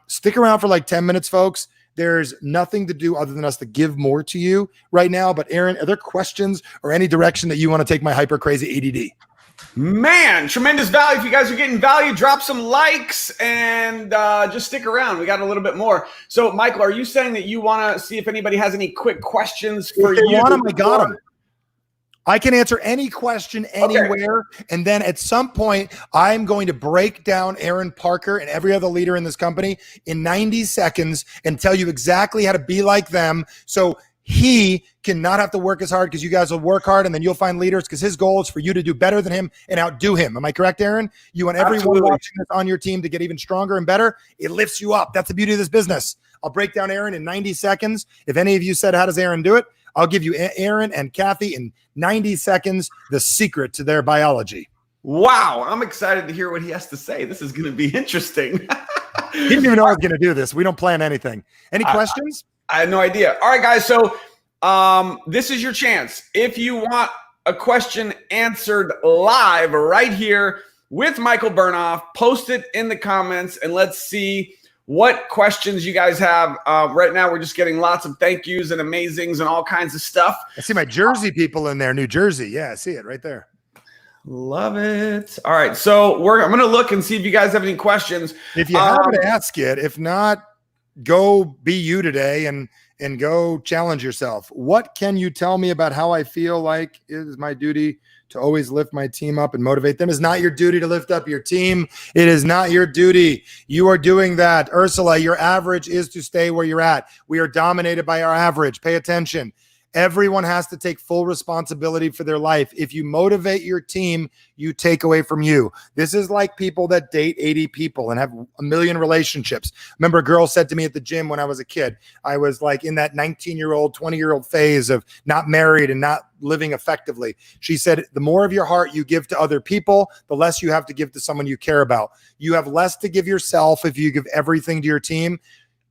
Stick around for like 10 minutes, folks. There's nothing to do other than us to give more to you right now. But Aaron, are there questions or any direction that you want to take my hyper crazy ADD? Man, tremendous value. If you guys are getting value, drop some likes and just stick around. We got a little bit more. So, Michael, are you saying that you want to see if anybody has any quick questions for you? If they want them, I got them. I can answer any question anywhere. Okay. And then at some point, I'm going to break down Aaron Parker and every other leader in this company in 90 seconds and tell you exactly how to be like them. So he cannot have to work as hard, because you guys will work hard and then you'll find leaders, because his goal is for you to do better than him and outdo him. Am I correct, Aaron? You want everyone watching this on your team to get even stronger and better. It lifts you up. That's the beauty of this business. I'll break down Aaron in 90 seconds. If any of you said, how does Aaron do it? I'll give you Aaron and Kathy in 90 seconds, the secret to their biology. Wow. I'm excited to hear what he has to say. This is going to be interesting. He didn't even know I was going to do this. We don't plan anything. Any questions? I had no idea. All right, guys. So this is your chance. If you want a question answered live right here with Michael Bernoff, post it in the comments and let's see what questions you guys have. Right now, we're just getting lots of thank yous and amazings and all kinds of stuff. I see my Jersey people in there. New Jersey. Yeah, I see it right there. Love it. All right. So I'm going to look and see if you guys have any questions. If you have it, ask it. If not, go be you today and go challenge yourself. What can you tell me about how I feel like it is my duty to always lift my team up and motivate them? It's not your duty to lift up your team. It is not your duty. You are doing that. Ursula, your average is to stay where you're at. We are dominated by our average. Pay attention. Everyone has to take full responsibility for their life. If you motivate your team, you take away from you. This is like people that date 80 people and have a million relationships. Remember, a girl said to me at the gym when I was a kid, I was like in that 19-year-old, 20-year-old phase of not married and not living effectively. She said, the more of your heart you give to other people, the less you have to give to someone you care about. You have less to give yourself if you give everything to your team.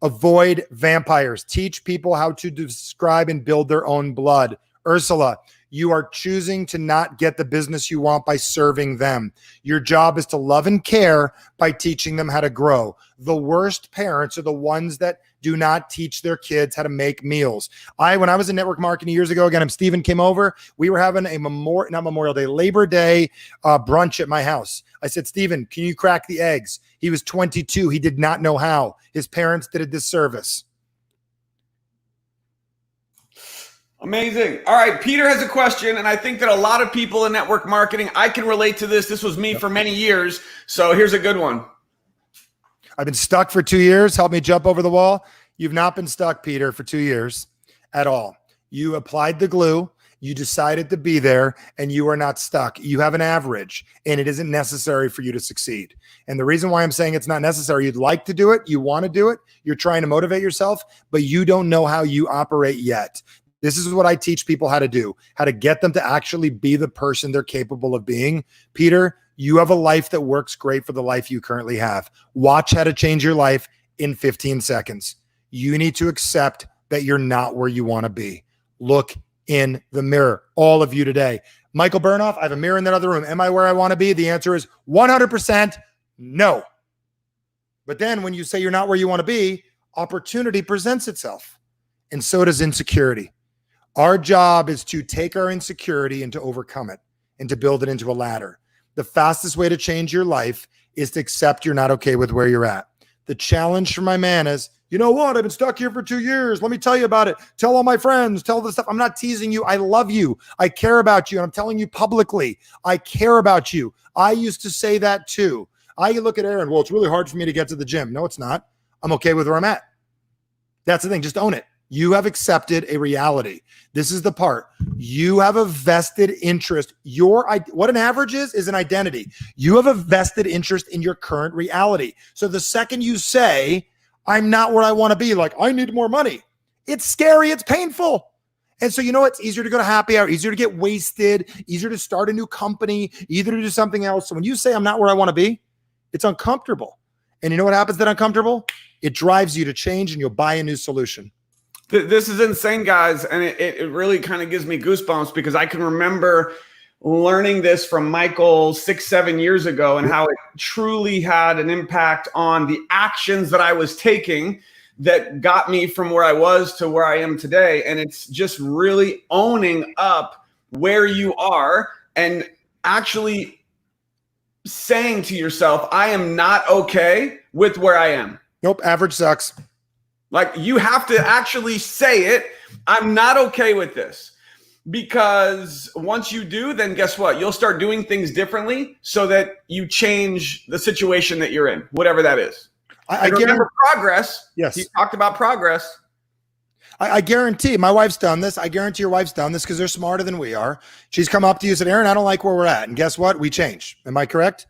Avoid vampires. Teach people how to describe and build their own blood. Ursula, you are choosing to not get the business you want by serving them. Your job is to love and care by teaching them how to grow. The worst parents are the ones that do not teach their kids how to make meals. When I was in network marketing years ago, again, Steven came over. We were having a Labor Day brunch at my house. I said, Steven, can you crack the eggs? He was 22. He did not know how. His parents did a disservice. Amazing. All right. Peter has a question, and I think that a lot of people in network marketing, I can relate to this. This was me for many years. So here's a good one. I've been stuck for 2 years. Help me jump over the wall. You've not been stuck, Peter, for 2 years at all. You applied the glue. You decided to be there, and you are not stuck. You have an average, and it isn't necessary for you to succeed. And the reason why I'm saying it's not necessary, you'd like to do it, you want to do it, you're trying to motivate yourself, but you don't know how you operate yet. This is what I teach people how to do, how to get them to actually be the person they're capable of being. Peter, you have a life that works great for the life you currently have. Watch how to change your life in 15 seconds. You need to accept that you're not where you want to be. Look in the mirror, all of you today. Michael Bernoff, I have a mirror in that other room. Am I where I want to be? The answer is 100% no. But then when you say you're not where you want to be, opportunity presents itself. And so does insecurity. Our job is to take our insecurity and to overcome it and to build it into a ladder. The fastest way to change your life is to accept you're not okay with where you're at. The challenge for my man is, you know what? I've been stuck here for 2 years. Let me tell you about it. Tell all my friends, tell this stuff. I'm not teasing you. I love you. I care about you. And I'm telling you publicly, I care about you. I used to say that too. I look at Aaron, well, it's really hard for me to get to the gym. No, it's not. I'm okay with where I'm at. That's the thing. Just own it. You have accepted a reality. This is the part. You have a vested interest. What an average is an identity. You have a vested interest in your current reality. So the second you say, I'm not where I want to be, like, I need more money, it's scary, it's painful. And so, you know, it's easier to go to happy hour, easier to get wasted, easier to start a new company, either to do something else. So when you say I'm not where I want to be, it's uncomfortable. And you know what happens that uncomfortable? It drives you to change and you'll buy a new solution. This is insane, guys. And it really kind of gives me goosebumps because I can remember learning this from Michael 6-7 years ago and how it truly had an impact on the actions that I was taking that got me from where I was to where I am today. And it's just really owning up where you are and actually saying to yourself, I am not okay with where I am. Nope, average sucks. Like, you have to actually say it. I'm not okay with this. Because once you do, then guess what? You'll start doing things differently so that you change the situation that you're in, whatever that is. I remember progress. Yes. You talked about progress. I guarantee my wife's done this. I guarantee your wife's done this because they're smarter than we are. She's come up to you and said, Aaron, I don't like where we're at. And guess what? We change. Am I correct?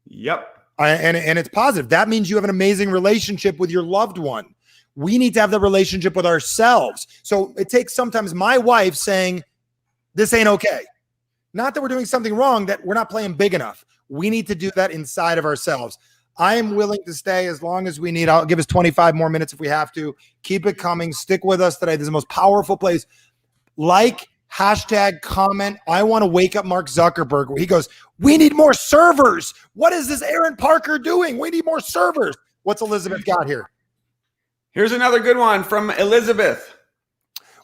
Yep. And it's positive. That means you have an amazing relationship with your loved one. We need to have the relationship with ourselves. So it takes sometimes my wife saying, this ain't okay. Not that we're doing something wrong, that we're not playing big enough. We need to do that inside of ourselves. I am willing to stay as long as we need. I'll give us 25 more minutes if we have to. Keep it coming. Stick with us today. This is the most powerful place. Like, hashtag, comment. I want to wake up Mark Zuckerberg where he goes, we need more servers. What is this Aaron Parker doing? We need more servers. What's Elizabeth got here? Here's another good one from Elizabeth.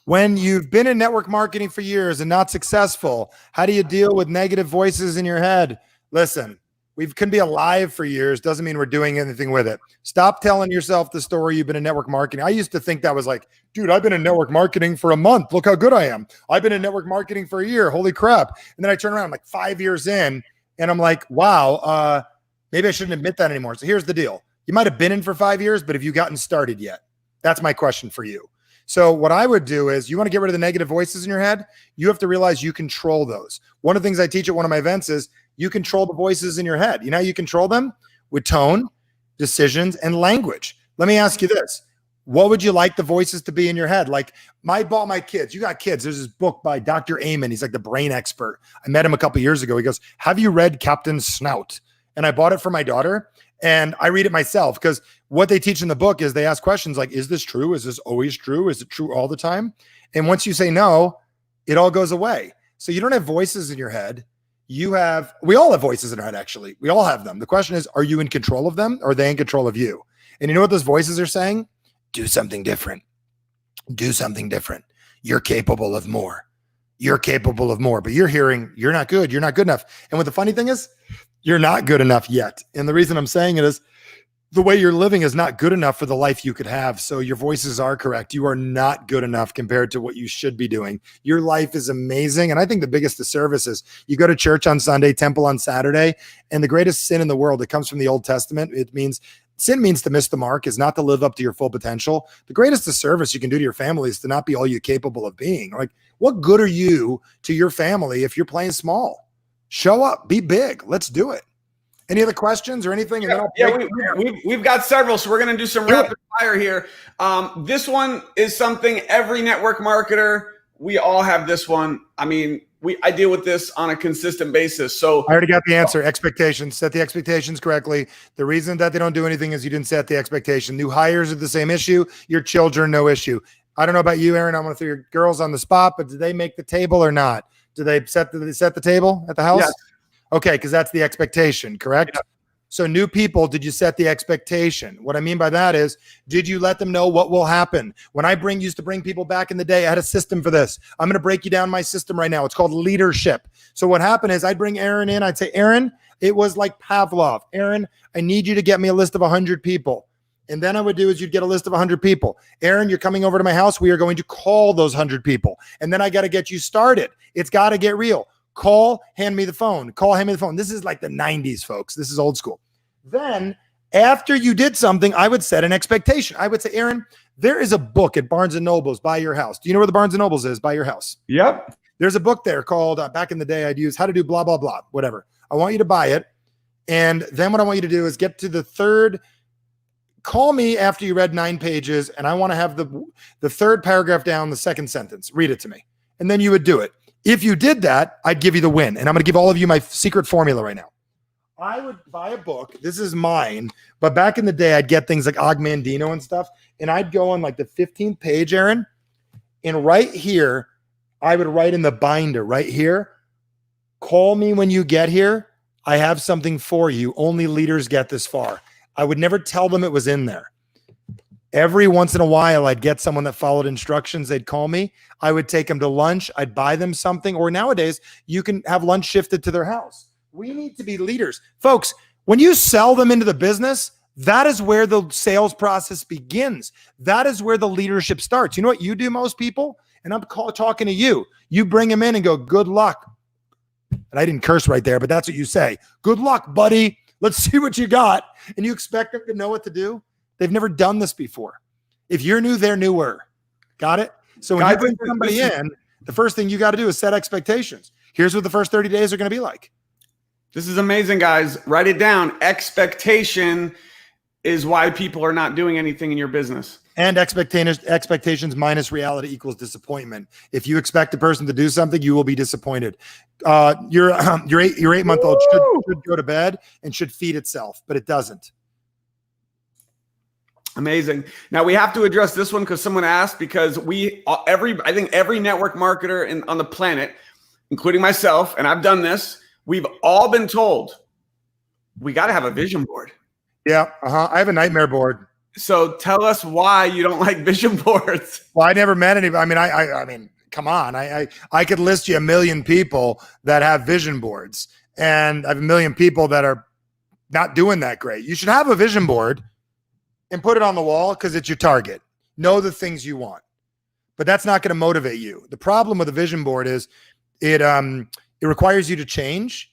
When you've been in network marketing for years and not successful, how do you deal with negative voices in your head? Listen, we can be alive for years. Doesn't mean we're doing anything with it. Stop telling yourself the story you've been in network marketing. I used to think that was like, dude, I've been in network marketing for a month. Look how good I am. I've been in network marketing for a year. Holy crap. And then I turn around, I'm like 5 years in, and I'm like, wow, maybe I shouldn't admit that anymore. So here's the deal. You might have been in for 5 years, but have you gotten started yet? That's my question for you. So what I would do is, you want to get rid of the negative voices in your head. You have to realize you control those. One of the things I teach at one of my events is you control the voices in your head. You know how you control them? With tone, decisions, and language. Let me ask you this. What would you like the voices to be in your head? Like, my kids, you got kids. There's this book by Dr. Amen. He's like the brain expert. I met him a couple years ago. He goes, have you read Captain Snout? And I bought it for my daughter. And I read it myself because what they teach in the book is they ask questions like, is this true? Is this always true? Is it true all the time? And once you say no, it all goes away. So you don't have voices in your head. We all have voices in our head, actually. We all have them. The question is, are you in control of them or are they in control of you? And you know what those voices are saying? Do something different. Do something different. You're capable of more. You're capable of more. But you're hearing, you're not good. You're not good enough. And what the funny thing is, you're not good enough yet. And the reason I'm saying it is the way you're living is not good enough for the life you could have. So your voices are correct. You are not good enough compared to what you should be doing. Your life is amazing. And I think the biggest disservice is you go to church on Sunday, temple on Saturday, and the greatest sin in the world, it comes from the Old Testament. Sin means to miss the mark, is not to live up to your full potential. The greatest disservice you can do to your family is to not be all you're capable of being. Like, what good are you to your family if you're playing small? Show up, be big. Let's do it. Any other questions or anything? We've got several, so we're going to do some rapid fire here. This one is something every network marketer, we all have this one. I mean, I deal with this on a consistent basis. So I already got the answer. Expectations. Set the expectations correctly. The reason that they don't do anything is you didn't set the expectation. New hires are the same issue. Your children, no issue. I don't know about you, Aaron. I'm going to throw your girls on the spot, but did they make the table or not? Do they set the table at the house? Yes. Okay, because that's the expectation, correct? Yeah. So new people, did you set the expectation? What I mean by that is, did you let them know what will happen? When I used to bring people back in the day, I had a system for this. I'm going to break you down my system right now. It's called leadership. So what happened is I'd bring Aaron in. I'd say, Aaron, It was like Pavlov. Aaron, I need you to get me a list of 100 people. And then I would do is you'd get a list of 100 people. Aaron, you're coming over to my house. We are going to call those 100 people. And then I got to get you started. It's got to get real. Call, hand me the phone. Call, hand me the phone. This is like the 90s, folks. This is old school. Then after you did something, I would set an expectation. I would say, Aaron, there is a book at Barnes & Noble's by your house. Do you know where the Barnes & Noble's is? By your house. Yep. There's a book there called, back in the day, I'd use How to Do Blah, Blah, Blah, whatever. I want you to buy it. And then what I want you to do is get to the third, call me after you read 9 pages, and I want to have the third paragraph down, the second sentence. Read it to me. And then you would do it. If you did that, I'd give you the win. And I'm going to give all of you my secret formula right now. I would buy a book. This is mine. But back in the day, I'd get things like Og Mandino and stuff. And I'd go on like the 15th page, Aaron. And right here, I would write in the binder right here, call me when you get here. I have something for you. Only leaders get this far. I would never tell them it was in there. Every once in a while, I'd get someone that followed instructions. They'd call me. I would take them to lunch. I'd buy them something. Or nowadays, you can have lunch shifted to their house. We need to be leaders. Folks, when you sell them into the business, that is where the sales process begins. That is where the leadership starts. You know what you do, most people? And I'm talking to you. You bring them in and go, good luck. And I didn't curse right there, but that's what you say. Good luck, buddy. Let's see what you got. And you expect them to know what to do? They've never done this before. If you're new, they're newer. Got it? So when you bring somebody in, the first thing you got to do is set expectations. Here's what the first 30 days are going to be like. This is amazing, guys. Write it down. Expectation is why people are not doing anything in your business. And expectations minus reality equals disappointment. If you expect a person to do something, you will be disappointed. Your 8-month-old should go to bed and should feed itself, but it doesn't. Amazing. Now we have to address this one because someone asked, because I think every network marketer on the planet, including myself, and I've done this, we've all been told we got to have a vision board. Yeah. I have a nightmare board. So tell us why you don't like vision boards. Well, I never met anybody. I mean, come on. I could list you a million people that have vision boards, and I have a million people that are not doing that great. You should have a vision board and put it on the wall because it's your target. Know the things you want, but that's not going to motivate you. The problem with a vision board is it requires you to change.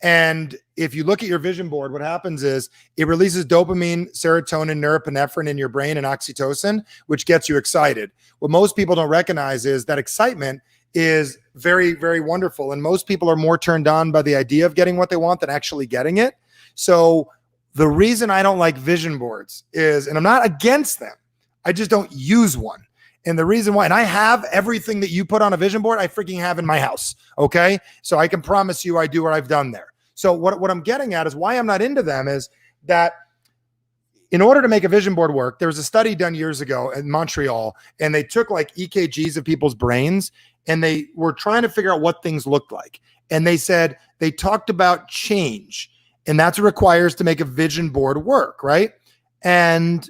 And if you look at your vision board, what happens is it releases dopamine, serotonin, norepinephrine in your brain, and oxytocin, which gets you excited. What most people don't recognize is that excitement is very, very wonderful. And most people are more turned on by the idea of getting what they want than actually getting it. So the reason I don't like vision boards is, and I'm not against them, I just don't use one. And the reason why, and I have everything that you put on a vision board, I freaking have in my house. Okay. So I can promise you I do what I've done there. So what I'm getting at is why I'm not into them is that in order to make a vision board work, there was a study done years ago in Montreal, and they took like EKGs of people's brains, and they were trying to figure out what things looked like. And they said, they talked about change, and that's what it requires to make a vision board work. Right. And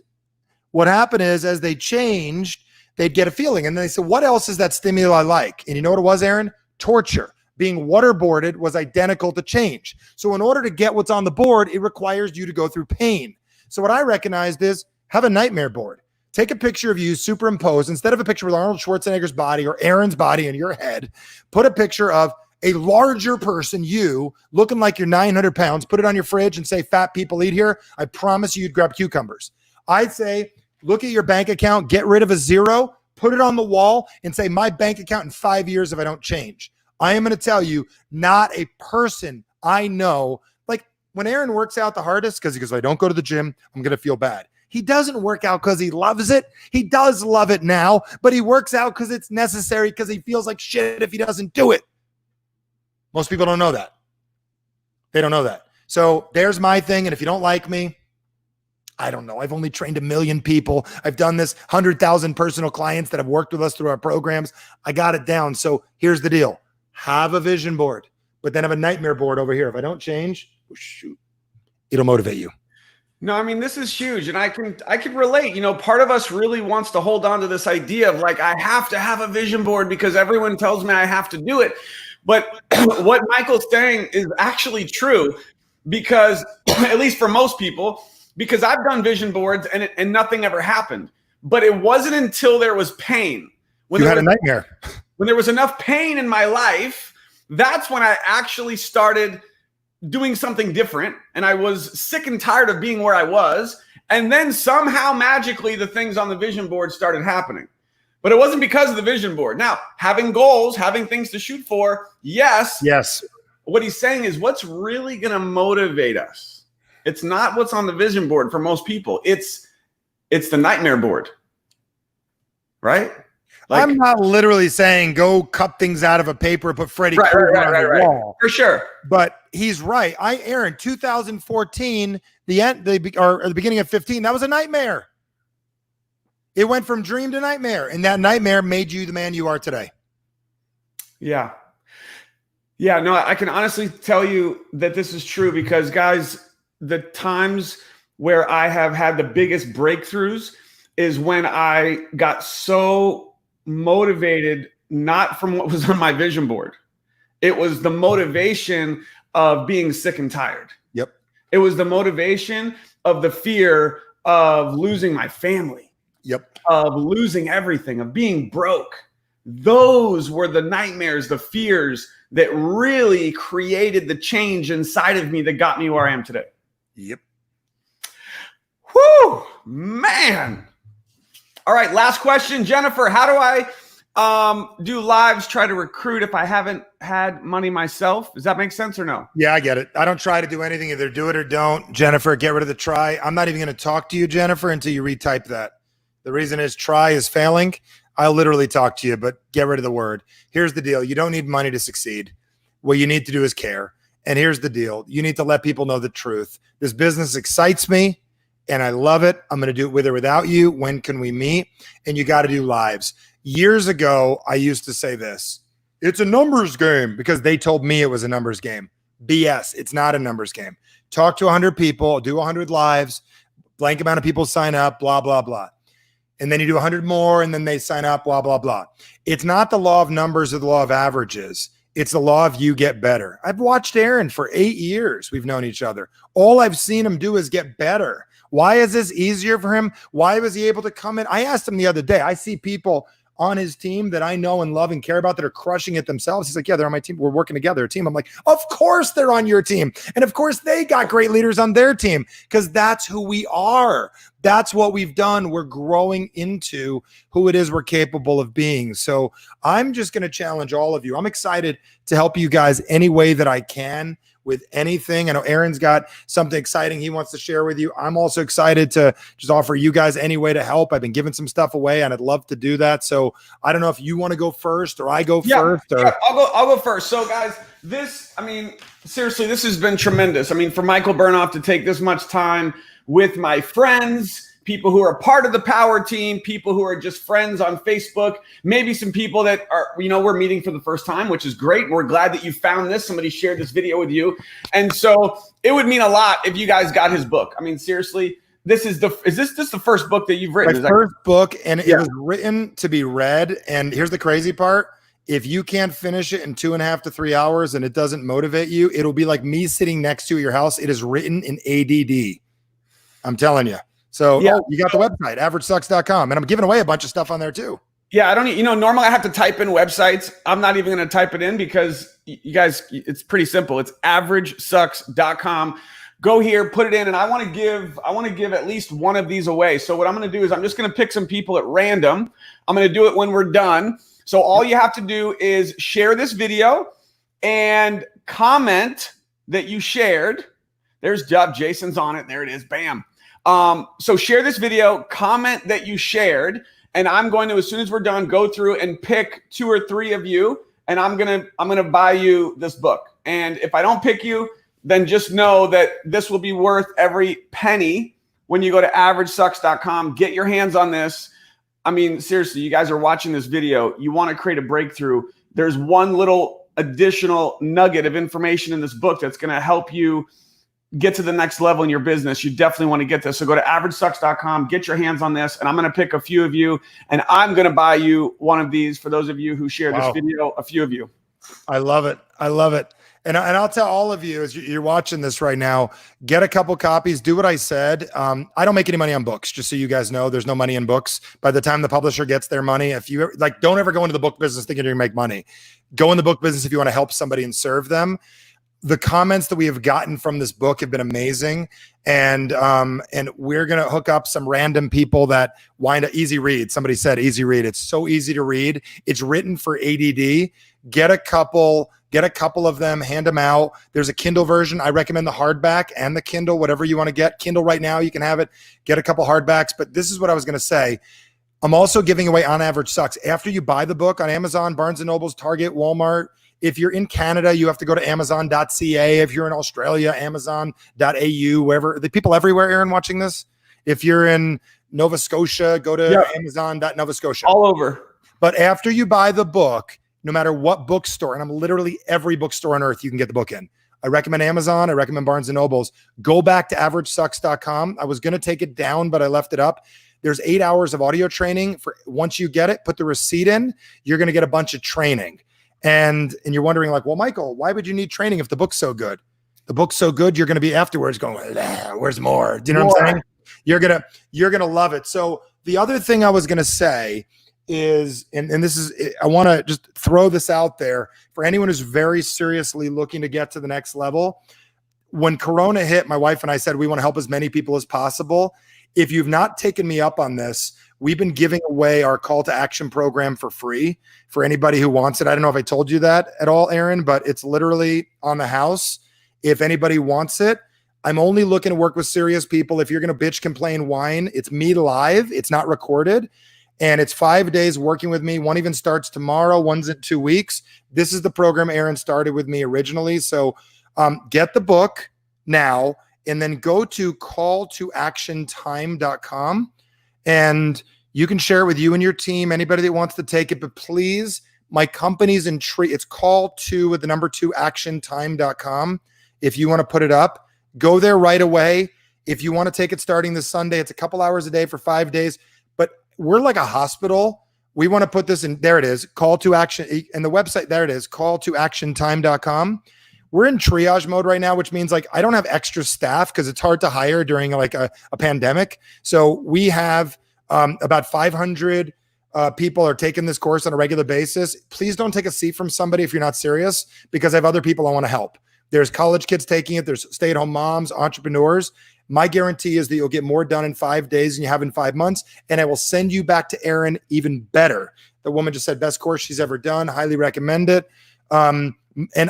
what happened is, as they changed, they'd get a feeling. And then they said, what else is that stimuli like? And you know what it was, Aaron? Torture. Being waterboarded was identical to change. So in order to get what's on the board, it requires you to go through pain. So what I recognized is have a nightmare board. Take a picture of you superimposed, instead of a picture with Arnold Schwarzenegger's body or Aaron's body in your head, put a picture of a larger person, you looking like you're 900 pounds, put it on your fridge and say, fat people eat here. I promise you'd grab cucumbers. I'd say, look at your bank account, get rid of a zero, put it on the wall and say, my bank account in 5 years if I don't change. I am going to tell you, not a person I know, like when Aaron works out the hardest, because he goes, I don't go to the gym, I'm going to feel bad. He doesn't work out because he loves it. He does love it now, but he works out because it's necessary, because he feels like shit if he doesn't do it. Most people don't know that. They don't know that. So there's my thing. And if you don't like me, I don't know. I've only trained 1 million people. I've done this 100,000 personal clients that have worked with us through our programs. I got it down. So here's the deal. Have a vision board, but then have a nightmare board over here. If I don't change, oh shoot, it'll motivate you. No, I mean, this is huge. And I can relate. You know, part of us really wants to hold on to this idea of like, I have to have a vision board because everyone tells me I have to do it. But what Michael's saying is actually true. because at least for most people, because I've done vision boards and nothing ever happened. But it wasn't until there was pain. When you had a nightmare. When there was enough pain in my life, that's when I actually started doing something different. And I was sick and tired of being where I was. And then somehow magically the things on the vision board started happening. But it wasn't because of the vision board. Now, having goals, having things to shoot for, yes. Yes. What he's saying is what's really going to motivate us. It's not what's on the vision board for most people. It's the nightmare board, right? Like, I'm not literally saying go cut things out of a paper, put Freddy Krueger on the wall. For sure. But he's right. Aaron, 2014, the beginning of 15, that was a nightmare. It went from dream to nightmare, and that nightmare made you the man you are today. Yeah. Yeah, no, I can honestly tell you that this is true because, guys, the times where I have had the biggest breakthroughs is when I got so motivated, not from what was on my vision board. It was the motivation of being sick and tired. Yep. It was the motivation of the fear of losing my family. Yep. Of losing everything, of being broke. Those were the nightmares, the fears that really created the change inside of me that got me where I am today. Yep. Whew, man. All right, last question. Jennifer, how do I do lives, try to recruit if I haven't had money myself? Does that make sense or no? Yeah, I get it. I don't try to do anything. Either do it or don't. Jennifer, get rid of the try. I'm not even going to talk to you, Jennifer, until you retype that. The reason is try is failing. I'll literally talk to you, but get rid of the word. Here's the deal. You don't need money to succeed. What you need to do is care. And here's the deal. You need to let people know the truth. This business excites me and I love it. I'm going to do it with or without you. When can we meet? And you got to do lives. Years ago, I used to say this. It's a numbers game because they told me it was a numbers game. BS. It's not a numbers game. Talk to 100 people, do 100 lives, blank amount of people sign up, blah, blah, blah. And then you do 100 more and then they sign up, blah, blah, blah. It's not the law of numbers or the law of averages. It's the law of you get better. I've watched Aaron for 8 years. We've known each other. All I've seen him do is get better. Why is this easier for him? Why was he able to come in? I asked him the other day. I see people on his team that I know and love and care about that are crushing it themselves. He's like, yeah, they're on my team. We're working together, a team. I'm like, of course they're on your team. And of course they got great leaders on their team because that's who we are. That's what we've done. We're growing into who it is we're capable of being. So I'm just going to challenge all of you. I'm excited to help you guys any way that I can with anything. I know Aaron's got something exciting he wants to share with you. I'm also excited to just offer you guys any way to help. I've been giving some stuff away and I'd love to do that. So I don't know if you want to go first or I go first. Or... Yeah, I'll go first. So guys, seriously, this has been tremendous. For Michael Bernoff to take this much time with my friends, people who are part of the power team, people who are just friends on Facebook, maybe some people that are, we're meeting for the first time, which is great. We're glad that you found this. Somebody shared this video with you. And so it would mean a lot if you guys got his book. Seriously, is this the first book that you've written? My first book, and it was written to be read. And here's the crazy part. If you can't finish it in 2.5 to 3 hours and it doesn't motivate you, it'll be like me sitting next to you at your house. It is written in ADD. I'm telling you. So you got the website, averagesucks.com. And I'm giving away a bunch of stuff on there too. Yeah, I don't, normally I have to type in websites. I'm not even going to type it in because you guys, it's pretty simple. It's averagesucks.com. Go here, put it in. And I want to give at least one of these away. So what I'm going to do is I'm just going to pick some people at random. I'm going to do it when we're done. So all you have to do is share this video and comment that you shared. There's Dub. Jason's on it. There it is. Bam. So share this video, comment that you shared, and I'm going to, as soon as we're done, go through and pick 2 or 3 of you, and I'm going to buy you this book. And if I don't pick you, then just know that this will be worth every penny when you go to averagesucks.com. Get your hands on this. Seriously, you guys are watching this video. You want to create a breakthrough. There's one little additional nugget of information in this book that's going to help you get to the next level in your business. You definitely want to get this. So go to averagesucks.com, get your hands on this, and I'm going to pick a few of you, and I'm going to buy you one of these for those of you who share this video, a few of you. I love it. I love it. And I'll tell all of you as you're watching this right now, get a couple copies, do what I said. I don't make any money on books, just so you guys know. There's no money in books. By the time the publisher gets their money, if you like, don't ever go into the book business thinking you're gonna make money. Go in the book business if you want to help somebody and serve them. The comments that we have gotten from this book have been amazing. And we're going to hook up some random people that wind up easy read. Somebody said easy read. It's so easy to read. It's written for ADD. Get a couple of them, hand them out. There's a Kindle version. I recommend the hardback and the Kindle, whatever you want to get. Kindle right now, you can have it. Get a couple hardbacks. But this is what I was going to say. I'm also giving away On Average Sucks. After you buy the book on Amazon, Barnes & Nobles, Target, Walmart. If you're in Canada, you have to go to Amazon.ca. If you're in Australia, Amazon.au, wherever. The people everywhere, Aaron, watching this. If you're in Nova Scotia, go to Amazon.Nova Scotia. All over. But after you buy the book, no matter what bookstore, and I'm literally every bookstore on earth you can get the book in. I recommend Amazon. I recommend Barnes & Nobles. Go back to averagesucks.com. I was going to take it down, but I left it up. There's 8 hours of audio training. For once you get it, put the receipt in, you're going to get a bunch of training. And you're wondering like, well, Michael, why would you need training if the book's so good? The book's so good, you're going to be afterwards going, where's more? Do you know what I'm saying? You're going to love it. So the other thing I was going to say is, and this is, I want to just throw this out there for anyone who's very seriously looking to get to the next level. When Corona hit, my wife and I said, we want to help as many people as possible. If you've not taken me up on this, we've been giving away our call to action program for free for anybody who wants it. I don't know if I told you that at all, Aaron, but it's literally on the house. If anybody wants it, I'm only looking to work with serious people. If you're going to bitch, complain, whine, it's me live. It's not recorded. And it's 5 days working with me. One even starts tomorrow. One's in 2 weeks. This is the program Aaron started with me originally. So get the book now and then go to calltoactiontime.com. And you can share it with you and your team, anybody that wants to take it. But please, my company's in it's call to with the number 2 actiontime.com. If you want to put it up, go there right away. If you want to take it starting this Sunday, it's a couple hours a day for 5 days. But we're like a hospital. We want to put this in. There it is. Call to action. And the website, there it is. Calltoactiontime.com. We're in triage mode right now, which means like I don't have extra staff because it's hard to hire during like a pandemic. So we have about 500 people are taking this course on a regular basis. Please don't take a seat from somebody if you're not serious, because I have other people I want to help. There's college kids taking it. There's stay-at-home moms, entrepreneurs. My guarantee is that you'll get more done in 5 days than you have in 5 months. And I will send you back to Aaron even better. The woman just said best course she's ever done. Highly recommend it. And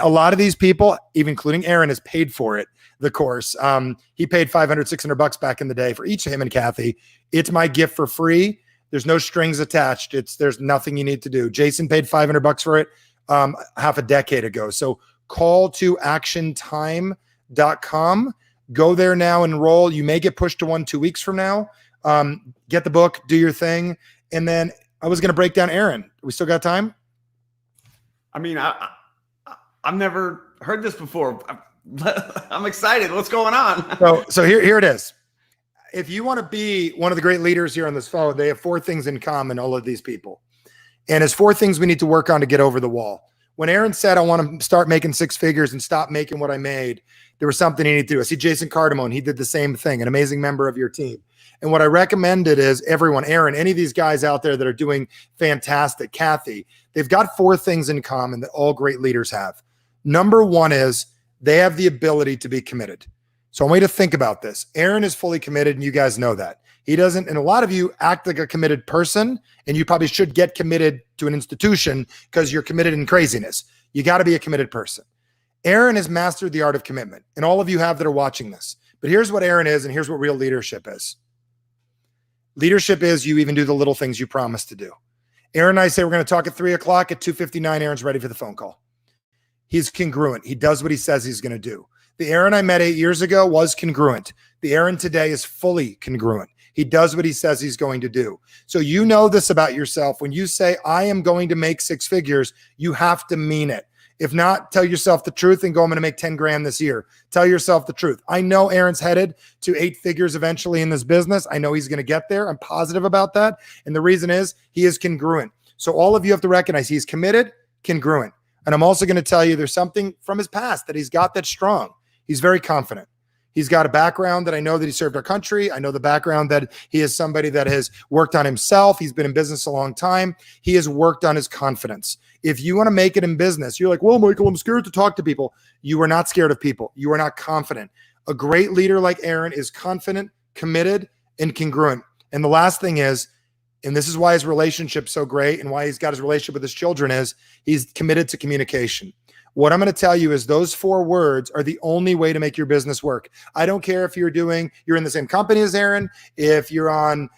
a lot of these people, even including Aaron, has paid for it, the course. He paid $500, $600 back in the day for each of him and Kathy. It's my gift for free. There's no strings attached. There's nothing you need to do. Jason paid $500 for it half a decade ago. So calltoactiontime.com. Go there now, enroll. You may get pushed to 1-2 weeks from now. Get the book, do your thing. And then I was going to break down Aaron. We still got time? I mean, I've never heard this before. I'm excited. What's going on? So here it is. If you want to be one of the great leaders here on this phone, they have 4 things in common, all of these people. And it's 4 things we need to work on to get over the wall. When Aaron said, I want to start making 6 figures and stop making what I made, there was something he needed to do. I see Jason Cardamone. He did the same thing, an amazing member of your team. And what I recommended is everyone, Aaron, any of these guys out there that are doing fantastic, Kathy, they've got 4 things in common that all great leaders have. Number 1 is they have the ability to be committed. So I want you to think about this. Aaron is fully committed, and you guys know that. He doesn't, and a lot of you act like a committed person, and you probably should get committed to an institution because you're committed in craziness. You got to be a committed person. Aaron has mastered the art of commitment, and all of you have that are watching this. But here's what Aaron is, and here's what real leadership is. Leadership is you even do the little things you promise to do. Aaron and I say we're going to talk at 3 o'clock. At 2:59, Aaron's ready for the phone call. He's congruent. He does what he says he's going to do. The Aaron I met 8 years ago was congruent. The Aaron today is fully congruent. He does what he says he's going to do. So you know this about yourself. When you say, I am going to make 6 figures, you have to mean it. If not, tell yourself the truth and go, I'm going to make 10 grand this year. Tell yourself the truth. I know Aaron's headed to 8 figures eventually in this business. I know he's going to get there. I'm positive about that. And the reason is he is congruent. So all of you have to recognize he's committed, congruent. And I'm also going to tell you there's something from his past that he's got that's strong. He's very confident. He's got a background that I know that he served our country. I know the background that he is somebody that has worked on himself. He's been in business a long time. He has worked on his confidence. If you want to make it in business, you're like, well, Michael, I'm scared to talk to people. You are not scared of people. You are not confident. A great leader like Aaron is confident, committed, and congruent. And the last thing is, and this is why his relationship's so great and why he's got his relationship with his children, is he's committed to communication. What I'm going to tell you is those 4 words are the only way to make your business work. I don't care if you're in the same company as Aaron, if you're on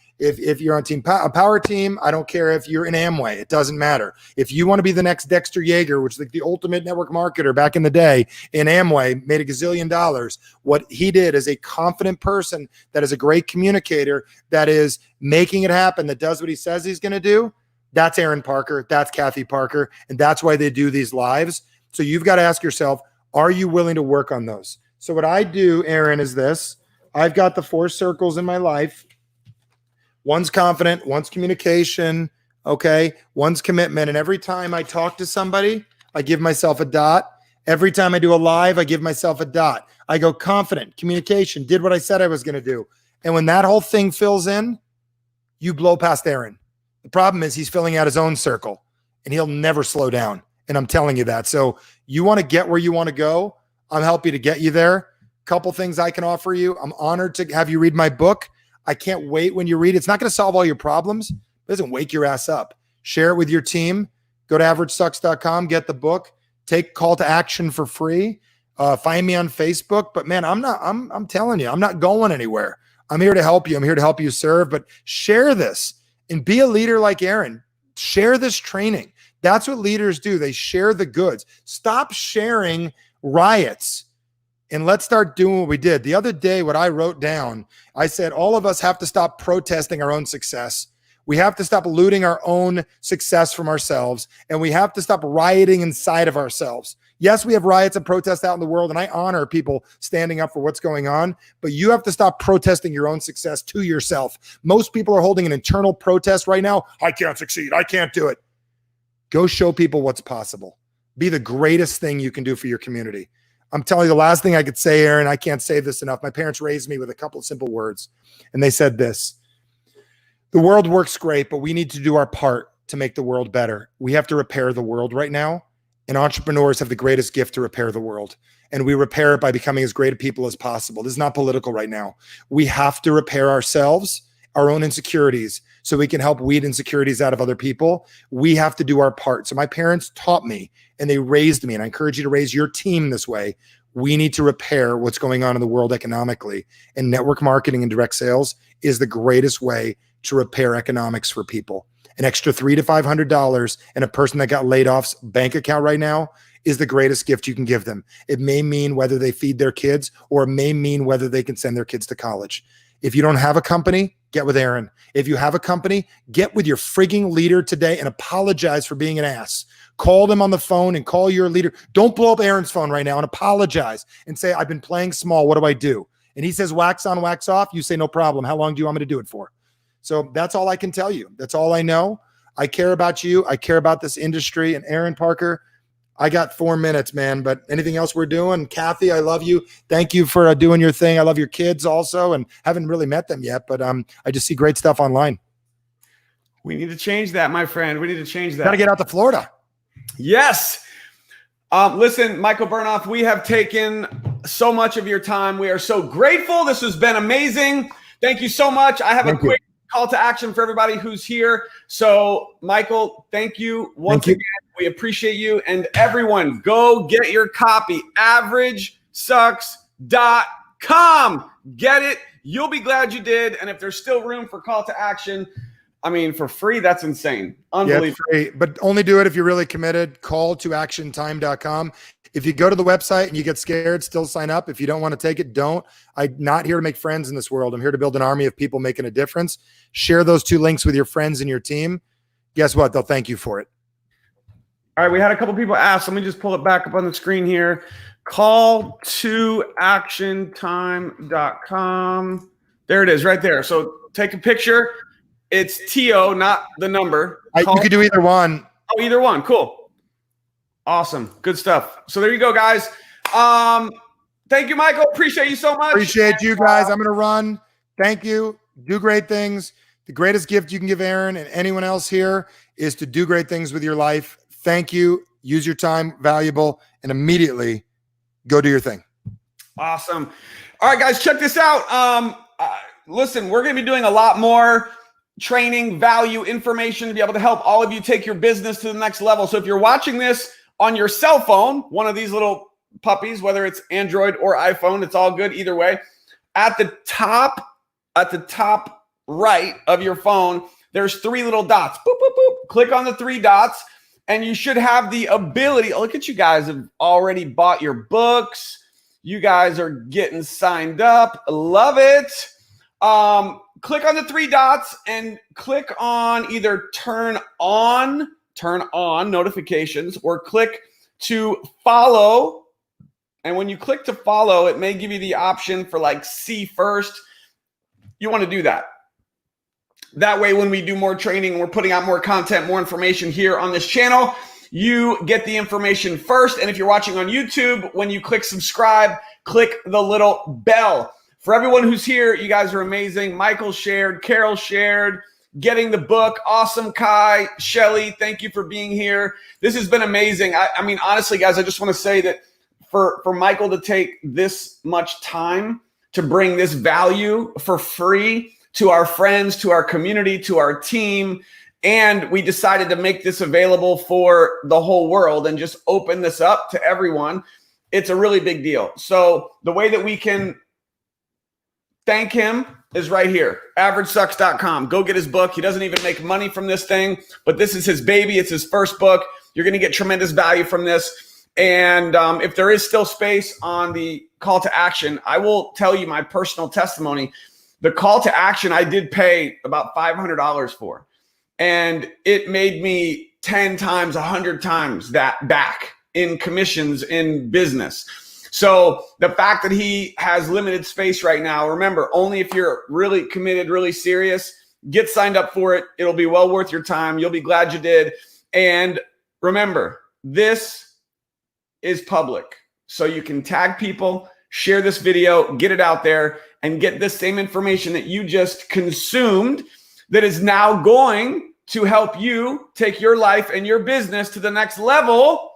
team a power team, I don't care if you're in Amway, it doesn't matter. If you want to be the next Dexter Yeager, which is like the ultimate network marketer back in the day in Amway, made $1 gazillion. What he did is a confident person that is a great communicator, that is making it happen, that does what he says he's going to do. That's Aaron Parker. That's Kathy Parker. And that's why they do these lives. So you've got to ask yourself, are you willing to work on those? So what I do, Aaron, is this. I've got the 4 circles in my life. One's confident, one's communication, okay? One's commitment. And every time I talk to somebody, I give myself a dot. Every time I do a live, I give myself a dot. I go confident, communication, did what I said I was going to do. And when that whole thing fills in, you blow past Aaron. The problem is he's filling out his own circle and he'll never slow down. And I'm telling you that. So you want to get where you want to go. I'm happy to get you there. Couple things I can offer you. I'm honored to have you read my book. I can't wait when you read it. It's not going to solve all your problems. It doesn't wake your ass up. Share it with your team. Go to averagesucks.com, get the book, take call to action for free. Find me on Facebook. But man, I'm telling you, I'm not going anywhere. I'm here to help you. I'm here to help you serve, but share this and be a leader like Aaron. Share this training. That's what leaders do. They share the goods. Stop sharing riots. And let's start doing what we did. The other day, what I wrote down, I said, all of us have to stop protesting our own success. We have to stop looting our own success from ourselves. And we have to stop rioting inside of ourselves. Yes, we have riots and protests out in the world, and I honor people standing up for what's going on, but you have to stop protesting your own success to yourself. Most people are holding an internal protest right now. I can't succeed. I can't do it. Go show people what's possible. Be the greatest thing you can do for your community. I'm telling you, the last thing I could say, Aaron, I can't say this enough. My parents raised me with a couple of simple words, and they said this: the world works great, but we need to do our part to make the world better. We have to repair the world right now, and entrepreneurs have the greatest gift to repair the world, and we repair it by becoming as great a people as possible. This is not political right now. We have to repair ourselves, our own insecurities, so we can help weed insecurities out of other people. We have to do our part. So my parents taught me and they raised me, and I encourage you to raise your team this way. We need to repair what's going on in the world economically, and network marketing and direct sales is the greatest way to repair economics for people. An extra $300 to $500 in a person that got laid off's bank account right now is the greatest gift you can give them. It may mean whether they feed their kids, or it may mean whether they can send their kids to college. If you don't have a company, get with Aaron. If you have a company, get with your frigging leader today and apologize for being an ass. Call them on the phone and call your leader. Don't blow up Aaron's phone right now, and apologize and say, I've been playing small. What do I do? And he says, wax on, wax off. You say, no problem. How long do you want me to do it for? So that's all I can tell you. That's all I know. I care about you. I care about this industry. And Aaron Parker, I got 4 minutes, man, but anything else we're doing? Kathy, I love you. Thank you for doing your thing. I love your kids also, and haven't really met them yet, but I just see great stuff online. We need to change that, my friend. We need to change that. Got to get out to Florida. Yes. Listen, Michael Bernoff, we have taken so much of your time. We are so grateful. This has been amazing. Thank you so much. I have a quick call to action for everybody who's here. So, Michael, thank you once again. We appreciate you. And everyone, go get your copy, averagesucks.com. Get it. You'll be glad you did. And if there's still room for call to action, I mean, for free, that's insane. Unbelievable. Yeah, free, but only do it if you're really committed. Calltoactiontime.com. If you go to the website and you get scared, still sign up. If you don't want to take it, don't. I'm not here to make friends in this world. I'm here to build an army of people making a difference. Share those 2 links with your friends and your team. Guess what? They'll thank you for it. All right, we had a couple people ask. Let me just pull it back up on the screen here. Calltoactiontime.com. There it is right there. So take a picture. It's TO, not the number. You could do either one. Oh, either one. Cool. Awesome. Good stuff. So there you go, guys. Thank you, Michael. Appreciate you so much. Appreciate you guys. I'm going to run. Thank you. Do great things. The greatest gift you can give Aaron and anyone else here is to do great things with your life. Thank you. Use your time, valuable, and immediately go do your thing. Awesome. All right, guys, check this out. Listen, we're going to be doing a lot more training, value, information to be able to help all of you take your business to the next level. So if you're watching this on your cell phone, one of these little puppies, whether it's Android or iPhone, it's all good either way. At the top right of your phone, there's 3 little dots. Boop, boop, boop. Click on the 3 dots, and you should have the ability. Oh, look at you guys have already bought your books. You guys are getting signed up. Love it. Click on the 3 dots and click on either turn on notifications or click to follow. And when you click to follow, it may give you the option for like see first. You want to do that. That way, when we do more training, we're putting out more content, more information here on this channel, you get the information first. And if you're watching on YouTube, when you click subscribe, click the little bell. For everyone who's here, you guys are amazing. Michael shared, Carol shared, getting the book. Awesome. Kai, Shelly, thank you for being here. This has been amazing. I mean, honestly, guys, I just want to say that for Michael to take this much time to bring this value for free to our friends, to our community, to our team, and we decided to make this available for the whole world and just open this up to everyone. It's a really big deal. So the way that we can thank him is right here, averagesucks.com. Go get his book. He doesn't even make money from this thing, but this is his baby. It's his first book. You're going to get tremendous value from this. And if there is still space on the call to action, I will tell you my personal testimony. The call to action I did pay about $500 for. And it made me 10 times, 100 times that back in commissions in business. So the fact that he has limited space right now, remember, only if you're really committed, really serious, get signed up for it. It'll be well worth your time. You'll be glad you did. And remember, this is public. So you can tag people, share this video, get it out there, and get this same information that you just consumed that is now going to help you take your life and your business to the next level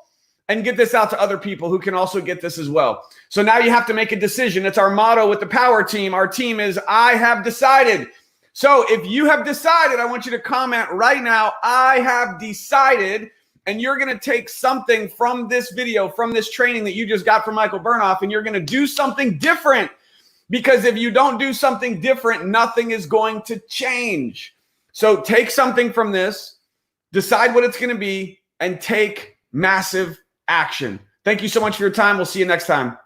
and get this out to other people who can also get this as well. So now you have to make a decision. It's our motto with the Power Team. Our team is I have decided. So if you have decided, I want you to comment right now, I have decided, and you're going to take something from this video, from this training that you just got from Michael Bernoff, and you're going to do something different. Because if you don't do something different, nothing is going to change. So take something from this, decide what it's going to be, and take massive action. Thank you so much for your time. We'll see you next time.